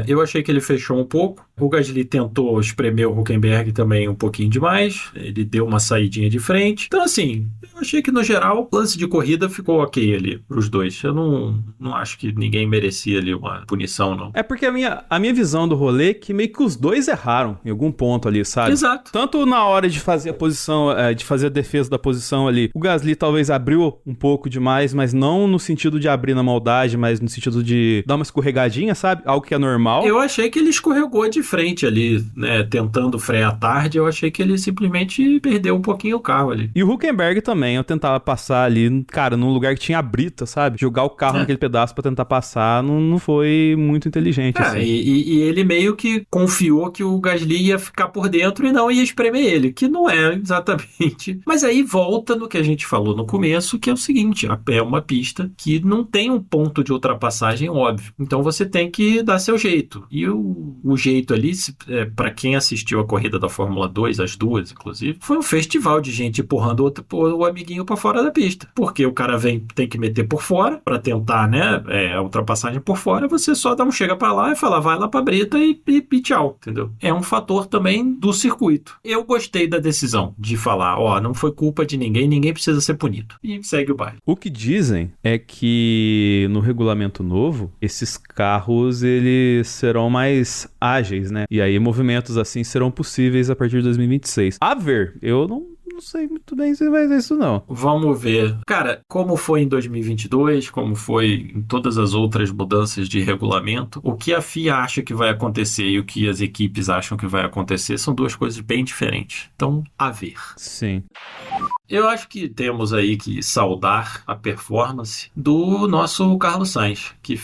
eu achei que ele fechou um pouco. O Gasly tentou espremer o Hülkenberg também um pouquinho demais. Ele deu uma saidinha de frente. Então, assim, eu achei que no geral o lance de corrida ficou ok ali pros dois. Eu não acho que ninguém merecia ali uma punição, não. É porque a minha visão do rolê é que meio que os dois erraram em algum ponto ali, sabe? Exato. Tanto na hora de fazer a posição, de fazer a defesa da posição ali, o Gasly talvez abriu um pouco demais, mas não no sentido de abrir na maldade, mas no sentido de dar uma escorregadinha, sabe? Algo que é normal. Eu achei que ele escorregou de frente ali, né? Tentando frear tarde, eu achei que ele simplesmente perdeu um pouquinho o carro ali. E o Hülkenberg também, eu tentava passar ali, cara, num lugar que tinha brita, sabe? Jogar o carro naquele pedaço pra tentar passar, não foi muito inteligente, assim. E ele meio que confiou que o Gasly ia ficar por dentro e não ia espremer ele, que não é exatamente. Mas aí volta no que a gente falou no começo, que é o seguinte, é uma pista que não tem um ponto de ultrapassagem óbvio. Então você tem que dar seu jeito. E o jeito ali, para quem assistiu a corrida da Fórmula 2, as duas, inclusive, foi um festival de gente empurrando o amiguinho para fora da pista. Porque o cara tem que meter por fora para tentar, né, a ultrapassagem por fora, você só dá um chega pra lá e fala, vai lá pra brita e tchau, entendeu? É um fator também do circuito. Eu gostei da decisão de falar, não foi culpa de ninguém precisa ser punido. E segue o baile. O que dizem é que no regulamento novo, esses carros, eles serão mais ágeis, né? E aí movimentos assim serão possíveis a partir de 2026. A ver, eu não não sei muito bem se vai ser isso não. Vamos ver. Cara, como foi em 2022, como foi em todas as outras mudanças de regulamento, o que a FIA acha que vai acontecer e o que as equipes acham que vai acontecer são duas coisas bem diferentes. Então, a ver. Sim. Eu acho que temos aí que saudar a performance do nosso Carlos Sainz, que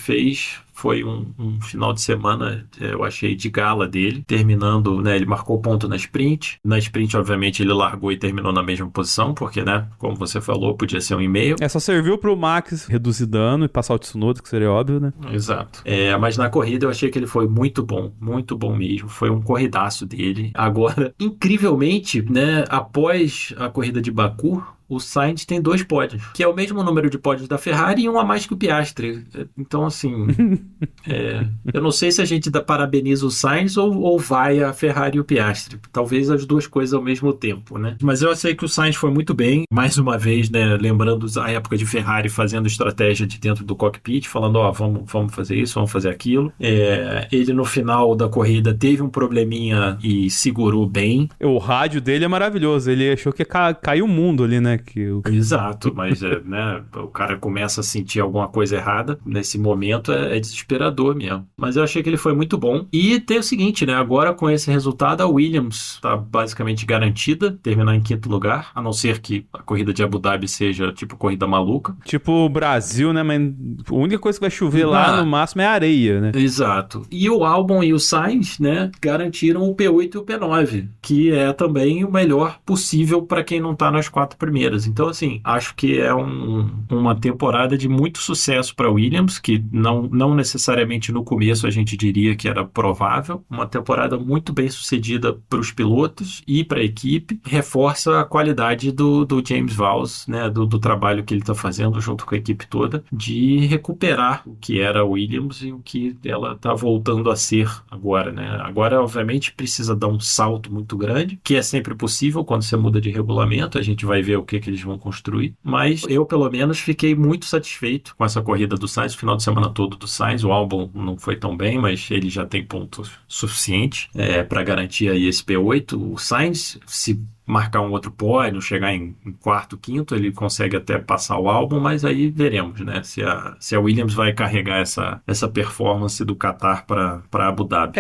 foi um final de semana, eu achei, de gala dele, terminando, né, ele marcou ponto na sprint. Na sprint, obviamente, ele largou e terminou na mesma posição, porque, né, como você falou, podia ser 1,5. Só serviu pro Max reduzir dano e passar o Tsunoda, que seria óbvio, né? Exato. Mas na corrida eu achei que ele foi muito bom mesmo. Foi um corridaço dele. Agora, incrivelmente, né, após a corrida de Baku, o Sainz tem 2 pódios, que é o mesmo número de pódios da Ferrari e um a mais que o Piastri. Então, assim, eu não sei se a gente parabeniza o Sainz ou vai a Ferrari e o Piastri. Talvez as duas coisas ao mesmo tempo, né? Mas eu achei que o Sainz foi muito bem. Mais uma vez, né, lembrando a época de Ferrari fazendo estratégia de dentro do cockpit, falando, vamos fazer isso, vamos fazer aquilo. Ele, no final da corrida, teve um probleminha e segurou bem. O rádio dele é maravilhoso. Ele achou que ia cair o mundo ali, né? Exato, mas né, o cara começa a sentir alguma coisa errada. Nesse momento é desesperador mesmo. Mas eu achei que ele foi muito bom. E tem o seguinte, né? Agora com esse resultado, a Williams está basicamente garantida terminar em 5º lugar, a não ser que a corrida de Abu Dhabi seja tipo corrida maluca. Tipo o Brasil, né? Mas a única coisa que vai chover lá no máximo é areia, né? Exato. E o Albon e o Sainz, né, garantiram o P8 e o P9, que é também o melhor possível para quem não tá nas 4 primeiras. Então, assim, acho que é uma temporada de muito sucesso para Williams, que não necessariamente no começo a gente diria que era provável. Uma temporada muito bem sucedida para os pilotos e para a equipe. Reforça a qualidade do James Vowles, né, do trabalho que ele está fazendo junto com a equipe toda, de recuperar o que era a Williams e o que ela está voltando a ser agora, né? Agora, obviamente, precisa dar um salto muito grande, que é sempre possível quando você muda de regulamento. A gente vai ver o que eles vão construir, mas eu pelo menos fiquei muito satisfeito com essa corrida do Sainz, o final de semana todo do Sainz. O Albon não foi tão bem, mas ele já tem pontos suficientes para garantir aí esse P8. O Sainz, se marcar um outro pódio, chegar em 4º, 5º, ele consegue até passar o Albon, mas aí veremos, né, se a Williams vai carregar essa performance do Qatar para Abu Dhabi.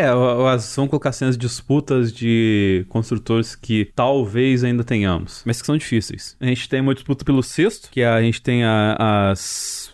Vão colocar assim as disputas de construtores que talvez ainda tenhamos, mas que são difíceis. A gente tem uma disputa pelo 6º, que a gente tem as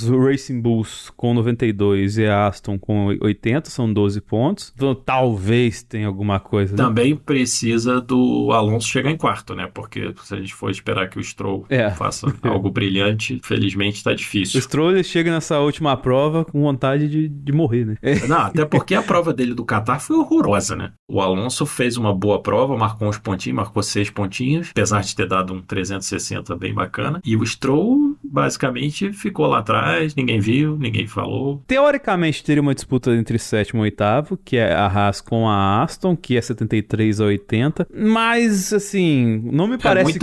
Racing Bulls com 92 e a Aston com 80, são 12 pontos. Então talvez tenha alguma coisa, né? Também precisa do Alonso chegar em 4º, né? Porque se a gente for esperar que o Stroll faça algo brilhante, felizmente tá difícil. O Stroll ele chega nessa última prova com vontade de morrer, né? Não, até porque a prova dele do Qatar foi horrorosa, né? O Alonso fez uma boa prova, marcou uns pontinhos, marcou 6 pontinhos, apesar de ter dado um 360 bem bacana. E o Stroll, basicamente, ficou lá atrás, ninguém viu, ninguém falou. Teoricamente, teria uma disputa entre 7º e 8º, que é a Haas com a Aston, que é 73 a 80. Mas, assim, não me parece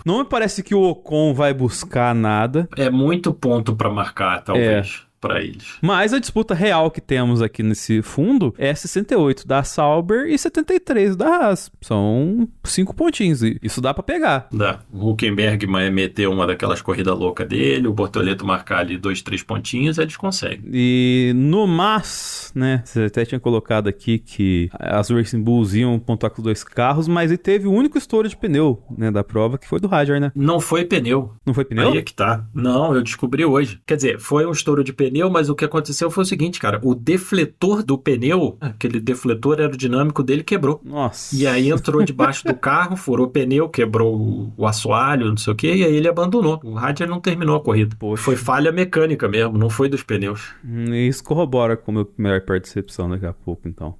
Não me parece que o Ocon vai buscar nada. É muito ponto pra marcar, talvez. Para eles. Mas a disputa real que temos aqui nesse fundo é 68 da Sauber e 73 da Haas. São 5 pontinhos e isso dá para pegar. Dá. O Hülkenberg meteu uma daquelas corridas loucas dele, o Bortoleto marcar ali 2, 3 pontinhos, eles conseguem. E no mas, né, você até tinha colocado aqui que as Racing Bulls iam pontuar com 2 carros, mas ele teve o único estouro de pneu, né, da prova, que foi do Hadjar, né? Não foi pneu. Não foi pneu? Aí é que tá. Não, eu descobri hoje. Quer dizer, foi um estouro de pneu, mas o que aconteceu foi o seguinte, cara, o defletor do pneu, aquele defletor aerodinâmico dele quebrou. Nossa. E aí entrou debaixo do carro, furou o pneu, quebrou o assoalho, não sei o que, e aí ele abandonou. O Hadjar não terminou a corrida. Poxa. Foi falha mecânica mesmo, não foi dos pneus. Isso corrobora com a minha melhor percepção daqui a pouco, então.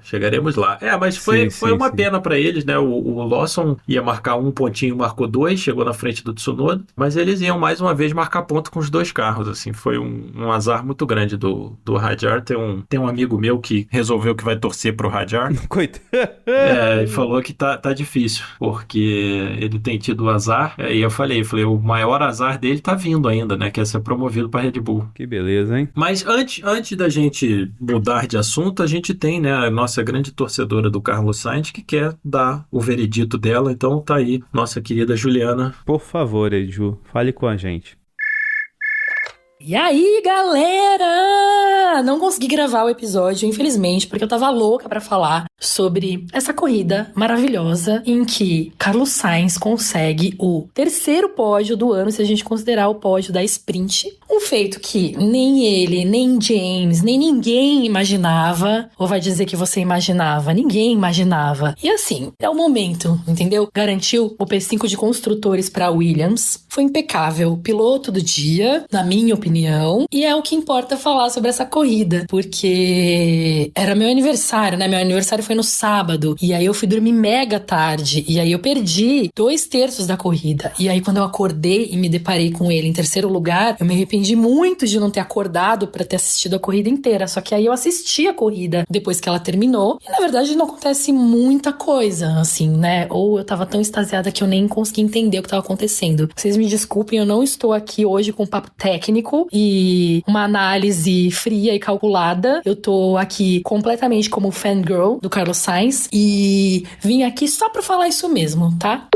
Chegaremos lá. Mas foi uma pena pra eles, né? O Lawson ia marcar 1 pontinho, marcou 2, chegou na frente do Tsunoda, mas eles iam mais uma vez marcar ponto com os 2 carros, assim, foi um azar muito grande do Hadjar. Tem um amigo meu que resolveu que vai torcer pro Hadjar. Coitado. E falou que tá difícil, porque ele tem tido azar. E eu falei, o maior azar dele tá vindo ainda, né? Que é ser promovido pra Red Bull. Que beleza, hein? Mas antes da gente mudar de assunto, a gente tem, né, a nossa grande torcedora do Carlos Sainz que quer dar o veredito dela. Então tá aí, nossa querida Juliana. Por favor, Edu, fale com a gente. E aí, galera! Não consegui gravar o episódio, infelizmente, porque eu tava louca pra falar sobre essa corrida maravilhosa em que Carlos Sainz consegue o terceiro pódio do ano, se a gente considerar o pódio da sprint. Um feito que nem ele, nem James, nem ninguém imaginava. Ou vai dizer que você imaginava? Ninguém imaginava. E assim, é o momento, entendeu? Garantiu o P5 de construtores pra Williams. Foi impecável. Piloto do dia, na minha opinião. E é o que importa falar sobre essa corrida, porque era meu aniversário, né? Meu aniversário foi no sábado, e aí eu fui dormir mega tarde, e aí eu perdi 2/3 da corrida. E aí quando eu acordei e me deparei com ele em terceiro lugar, eu me arrependi muito de não ter acordado pra ter assistido a corrida inteira. Só que aí eu assisti a corrida depois que ela terminou, e na verdade não acontece muita coisa, assim, né? Ou eu tava tão extasiada que eu nem consegui entender o que tava acontecendo. Vocês me desculpem, eu não estou aqui hoje com papo técnico e uma análise fria e calculada. Eu tô aqui completamente como fangirl do Carlos Sainz e vim aqui só pra falar isso mesmo, tá?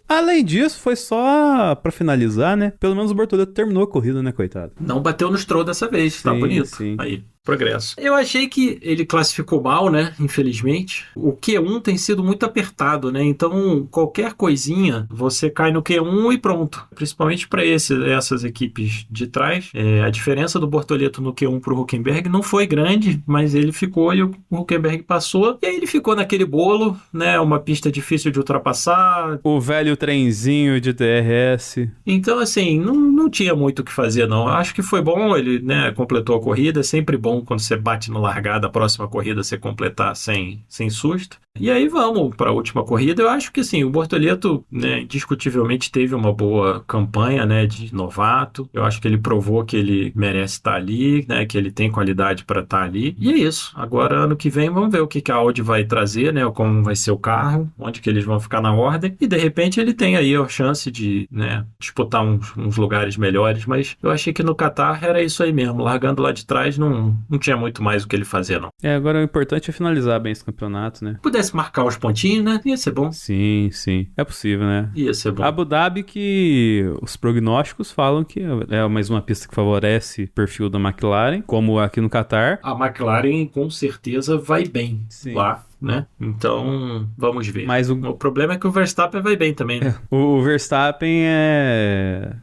Além disso, foi só pra finalizar, né? Pelo menos o Bortoleto terminou a corrida, né, coitado? Não bateu no Stroll dessa vez, tá bonito. Sim. Aí, progresso. Eu achei que ele classificou mal, né? Infelizmente. O Q1 tem sido muito apertado, né? Então, qualquer coisinha, você cai no Q1 e pronto. Principalmente para essas equipes de trás. A diferença do Bortoleto no Q1 pro Hülkenberg não foi grande, mas ele ficou e o Hülkenberg passou. E aí ele ficou naquele bolo, né? Uma pista difícil de ultrapassar. O velho trenzinho de DRS. Então, assim, não tinha muito o que fazer, não. Acho que foi bom, ele, né, completou a corrida. É sempre bom quando você bate no largada, a próxima corrida você completar sem susto. E aí vamos para a última corrida. Eu acho que assim, o Bortoleto, né, indiscutivelmente teve uma boa campanha, né, de novato. Eu acho que ele provou que ele merece estar ali, né, que ele tem qualidade para estar ali. E é isso. Agora, ano que vem, vamos ver o que a Audi vai trazer, né, como vai ser o carro, onde que eles vão ficar na ordem. E de repente ele tem aí a chance de, né, disputar uns lugares melhores. Mas eu achei que no Qatar era isso aí mesmo. Largando lá de trás, não tinha muito mais o que ele fazer, não. Agora o importante é finalizar bem esse campeonato, né? Pudesse marcar os pontinhos, né? Ia ser bom. Sim. É possível, né? Ia ser bom. Abu Dhabi, que os prognósticos falam que é mais uma pista que favorece o perfil da McLaren, como aqui no Qatar. A McLaren com certeza vai bem lá, né? Então, vamos ver. Mas o problema é que o Verstappen vai bem também, né? O Verstappen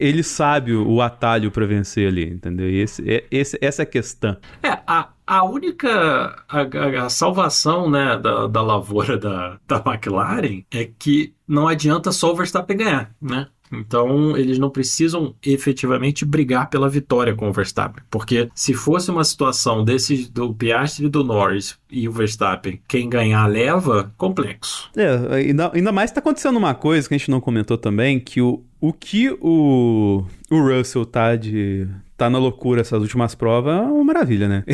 ele sabe o atalho pra vencer ali, entendeu? Essa é a questão. A única a salvação, né, da lavoura da McLaren é que não adianta só o Verstappen ganhar, né? Então, eles não precisam efetivamente brigar pela vitória com o Verstappen. Porque se fosse uma situação do Piastri e do Norris e o Verstappen, quem ganhar leva, complexo. Ainda mais tá acontecendo uma coisa que a gente não comentou também, que o que o Russell tá na loucura essas últimas provas é uma maravilha, né?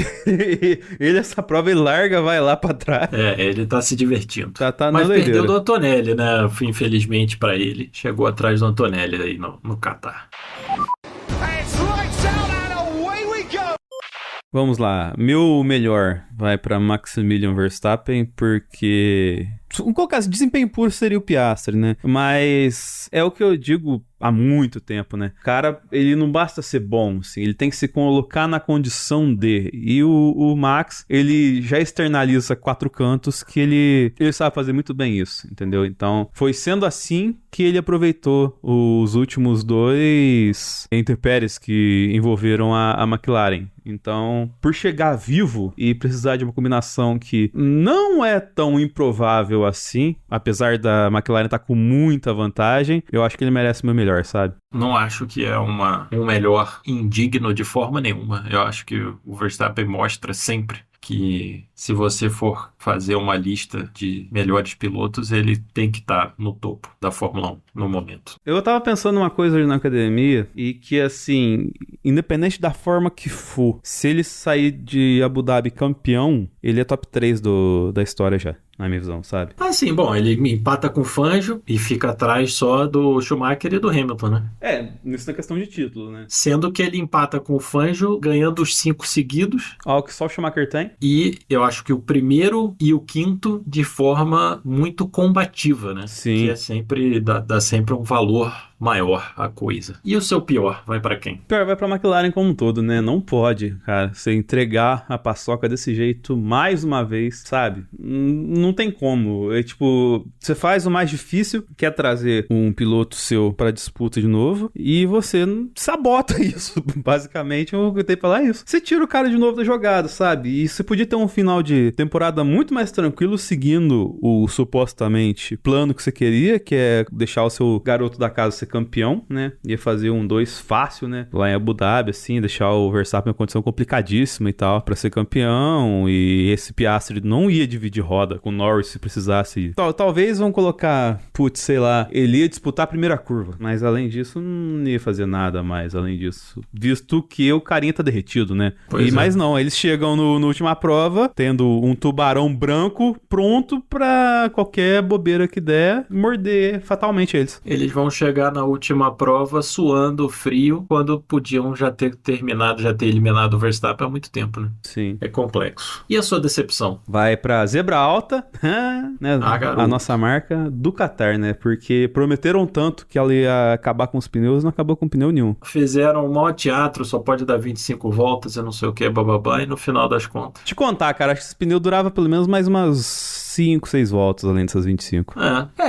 Essa prova ele larga, vai lá pra trás. Ele tá se divertindo. Tá Mas na perdeu do Antonelli, né? Infelizmente pra ele. Chegou atrás do Antonelli aí no Qatar. Vamos lá. Meu melhor vai pra Maximilian Verstappen, porque... Vamos colocar assim, desempenho puro seria o Piastri, né? Mas é o que eu digo há muito tempo, né? Cara, ele não basta ser bom, assim, ele tem que se colocar na condição de. E o Max, ele já externaliza 4 cantos que ele sabe fazer muito bem isso, entendeu? Então, foi sendo assim que ele aproveitou os últimos 2 intempéries que envolveram a McLaren. Então, por chegar vivo e precisar de uma combinação que não é tão improvável assim, apesar da McLaren estar com muita vantagem, eu acho que ele merece o meu melhor, sabe? Não acho que é um melhor indigno de forma nenhuma. Eu acho que o Verstappen mostra sempre que se você for fazer uma lista de melhores pilotos, ele tem que estar no topo da Fórmula 1 no momento. Eu tava pensando uma coisa hoje na academia e que, assim, independente da forma que for, se ele sair de Abu Dhabi campeão, ele é top 3 da história já, na minha visão, sabe? Ah, sim, bom, ele empata com o Fangio e fica atrás só do Schumacher e do Hamilton, né? Isso na questão de título, né? Sendo que ele empata com o Fangio, ganhando os 5 seguidos. Algo que só o Schumacher tem. E eu acho que o primeiro e o quinto de forma muito combativa, né? Sim. Que é sempre, dá sempre um valor maior a coisa. E o seu pior, vai pra quem? Pior, vai pra McLaren como um todo, né? Não pode, cara, você entregar a paçoca desse jeito mais uma vez, sabe? Não tem como. É tipo, você faz o mais difícil, que é trazer um piloto seu pra disputa de novo, e você sabota isso. Basicamente, o que eu tenho pra falar é isso. Você tira o cara de novo da jogada, sabe? E você podia ter um final de temporada muito mais tranquilo, seguindo o supostamente plano que você queria, que é deixar o seu garoto da casa ser campeão, né? Ia fazer 1-2 fácil, né? Lá em Abu Dhabi, assim, deixar o Verstappen em uma condição complicadíssima e tal, pra ser campeão, e esse Piastri não ia dividir roda com o Norris se precisasse. Talvez vão colocar, sei lá, ele ia disputar a primeira curva, mas além disso, não ia fazer nada mais além disso, visto que o carinha tá derretido, né? Mas não, eles chegam no última prova, tendo um tubarão branco pronto pra qualquer bobeira que der, morder fatalmente eles. Eles vão chegar na última prova suando frio, quando podiam já ter eliminado o Verstappen há muito tempo, né? Sim. É complexo. E a sua decepção? Vai pra Zebra Alta, né? A nossa marca do Qatar, né? Porque prometeram tanto que ela ia acabar com os pneus, não acabou com pneu nenhum. Fizeram um maior teatro, só pode dar 25 voltas, eu não sei o que, bababá, e no final das contas. Te contar, cara, acho que esse pneu durava pelo menos mais umas 5, 6 voltas além dessas 25.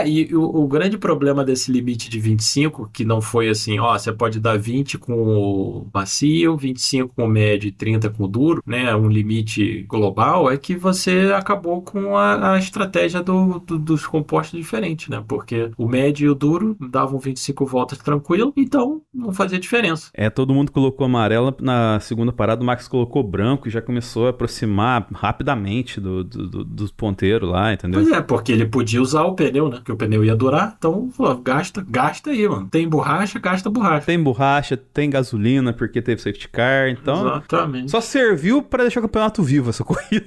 E o grande problema desse limite de 25, que não foi assim, você pode dar 20 com o macio, 25 com o médio e 30 com o duro, né, um limite global, é que você acabou com a estratégia dos compostos diferentes, né, porque o médio e o duro davam 25 voltas tranquilo, então não fazia diferença. Todo mundo colocou amarela na segunda parada, o Max colocou branco e já começou a aproximar rapidamente dos ponteiros lá, entendeu? Pois é, porque ele podia usar o pneu, né, que o pneu ia durar, então gasta aí, mano. Tem borracha, gasta borracha. Tem borracha, tem gasolina, porque teve safety car, então... Exatamente. Só serviu pra deixar o campeonato vivo essa corrida.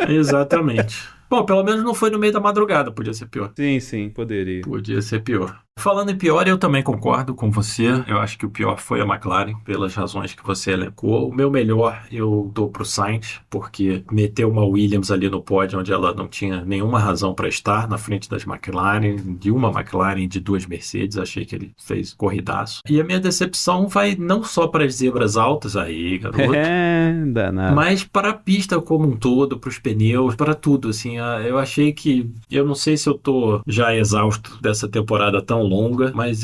Exatamente. Bom, pelo menos não foi no meio da madrugada, podia ser pior. Sim, poderia. Podia ser pior. Falando em pior, eu também concordo com você. Eu acho que o pior foi a McLaren, pelas razões que você elencou. O meu melhor eu dou pro Sainz, porque meteu uma Williams ali no pódio, onde ela não tinha nenhuma razão para estar, na frente das McLaren, de uma McLaren e de 2 Mercedes. Achei que ele fez corridaço. E a minha decepção vai não só para as zebras altas, aí, garoto, danado, mas para a pista como um todo, para os pneus, para tudo, assim. Eu achei que... Eu não sei se eu tô já exausto dessa temporada tão longa, mas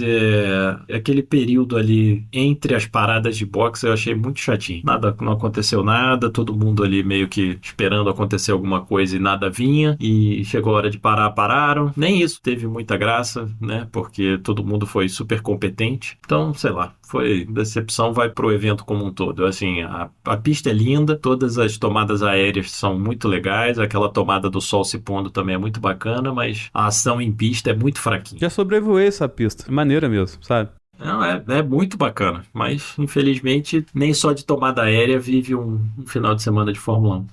aquele período ali entre as paradas de boxe eu achei muito chatinho. Não aconteceu nada, todo mundo ali meio que esperando acontecer alguma coisa e nada vinha, e chegou a hora de parar, pararam. Nem isso teve muita graça, né, porque todo mundo foi super competente. Então, sei lá, decepção vai pro evento como um todo. Assim, a pista é linda, todas as tomadas aéreas são muito legais, aquela tomada do sol se pondo também é muito bacana, mas a ação em pista é muito fraquinha. Já sobrevoei essa pista, maneira mesmo, sabe? Não, é muito bacana, mas infelizmente nem só de tomada aérea vive um final de semana de Fórmula 1.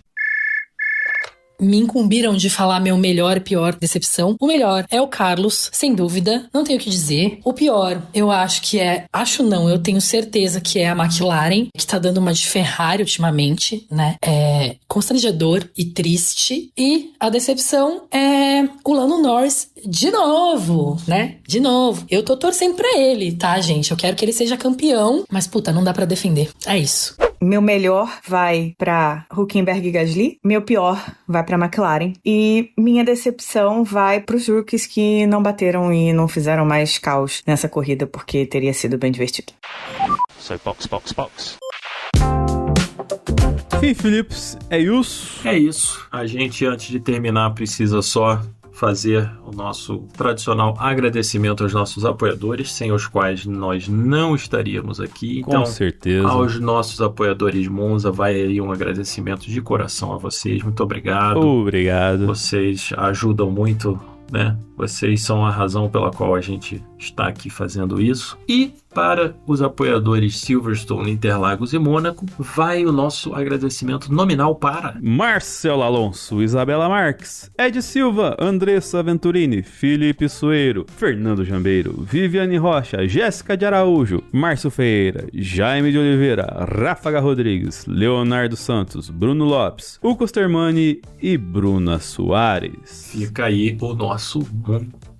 Me incumbiram de falar meu melhor e pior decepção. O melhor é o Carlos, sem dúvida, não tenho o que dizer. O pior, eu acho que eu tenho certeza que é a McLaren, que tá dando uma de Ferrari ultimamente, né? É constrangedor e triste. E a decepção é o Lando Norris de novo, né? De novo. Eu tô torcendo pra ele, tá, gente? Eu quero que ele seja campeão, mas puta, não dá pra defender. É isso. Meu melhor vai pra Hülkenberg e Gasly. Meu pior vai pra McLaren. E minha decepção vai pros rookies que não bateram e não fizeram mais caos nessa corrida, porque teria sido bem divertido. So box. Enfim, Phillips, é isso. É isso. A gente, antes de terminar, precisa só fazer o nosso tradicional agradecimento aos nossos apoiadores, sem os quais nós não estaríamos aqui. Então, Com certeza. aos nossos apoiadores Monza, vai aí um agradecimento de coração a vocês. Muito obrigado. Obrigado. Vocês ajudam muito, né? Vocês são a razão pela qual a gente está aqui fazendo isso. E para os apoiadores Silverstone, Interlagos e Mônaco, vai o nosso agradecimento nominal para Marcelo Alonso, Isabela Marques, Ed Silva, Andressa Venturini, Felipe Sueiro, Fernando Jambeiro, Viviane Rocha, Jéssica de Araújo, Márcio Ferreira, Jaime de Oliveira, Ráfaga Rodrigues, Leonardo Santos, Bruno Lopes, Hugo Stermani e Bruna Soares. Fica aí o nosso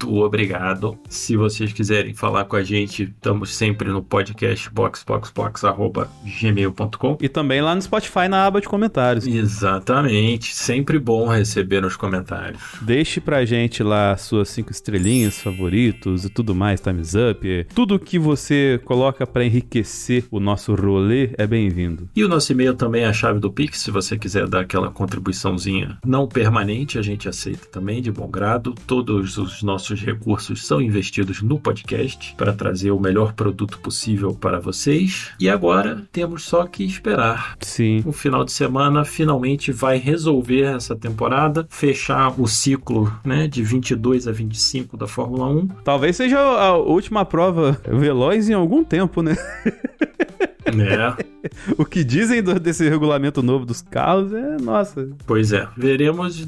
muito obrigado. Se vocês quiserem falar com a gente, estamos sempre no podcast boxboxbox@gmail.com. E também lá no Spotify na aba de comentários. Exatamente, sempre bom receber nos comentários. Deixe pra gente lá suas 5 estrelinhas, favoritos e tudo mais, thumbs up. Tudo que você coloca pra enriquecer o nosso rolê é bem-vindo. E o nosso e-mail também é a chave do Pix, se você quiser dar aquela contribuiçãozinha não permanente, a gente aceita também de bom grado. Todos os nossos recursos são investidos no podcast para trazer o melhor produto possível para vocês. E agora temos só que esperar. Sim. O final de semana finalmente vai resolver essa temporada, fechar o ciclo, né, de 22 a 25 da Fórmula 1. Talvez seja a última prova veloz em algum tempo, né? É. O que dizem desse regulamento novo dos carros é... Nossa. Pois é, veremos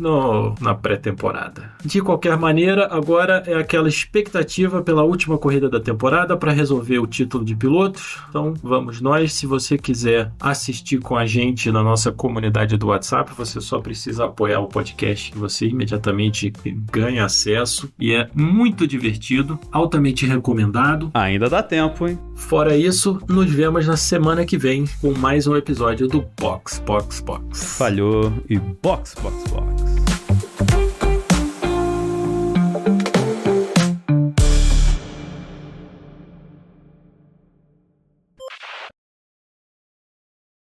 na pré-temporada. De qualquer maneira, agora é aquela expectativa pela última corrida da temporada para resolver o título de pilotos. Então vamos nós. Se você quiser assistir com a gente na nossa comunidade do WhatsApp, você só precisa apoiar o podcast, que você imediatamente ganha acesso e é muito divertido, altamente recomendado. Ainda dá tempo, hein? Fora isso, nos vemos na semana que vem com mais um episódio do Box. Falhou e box.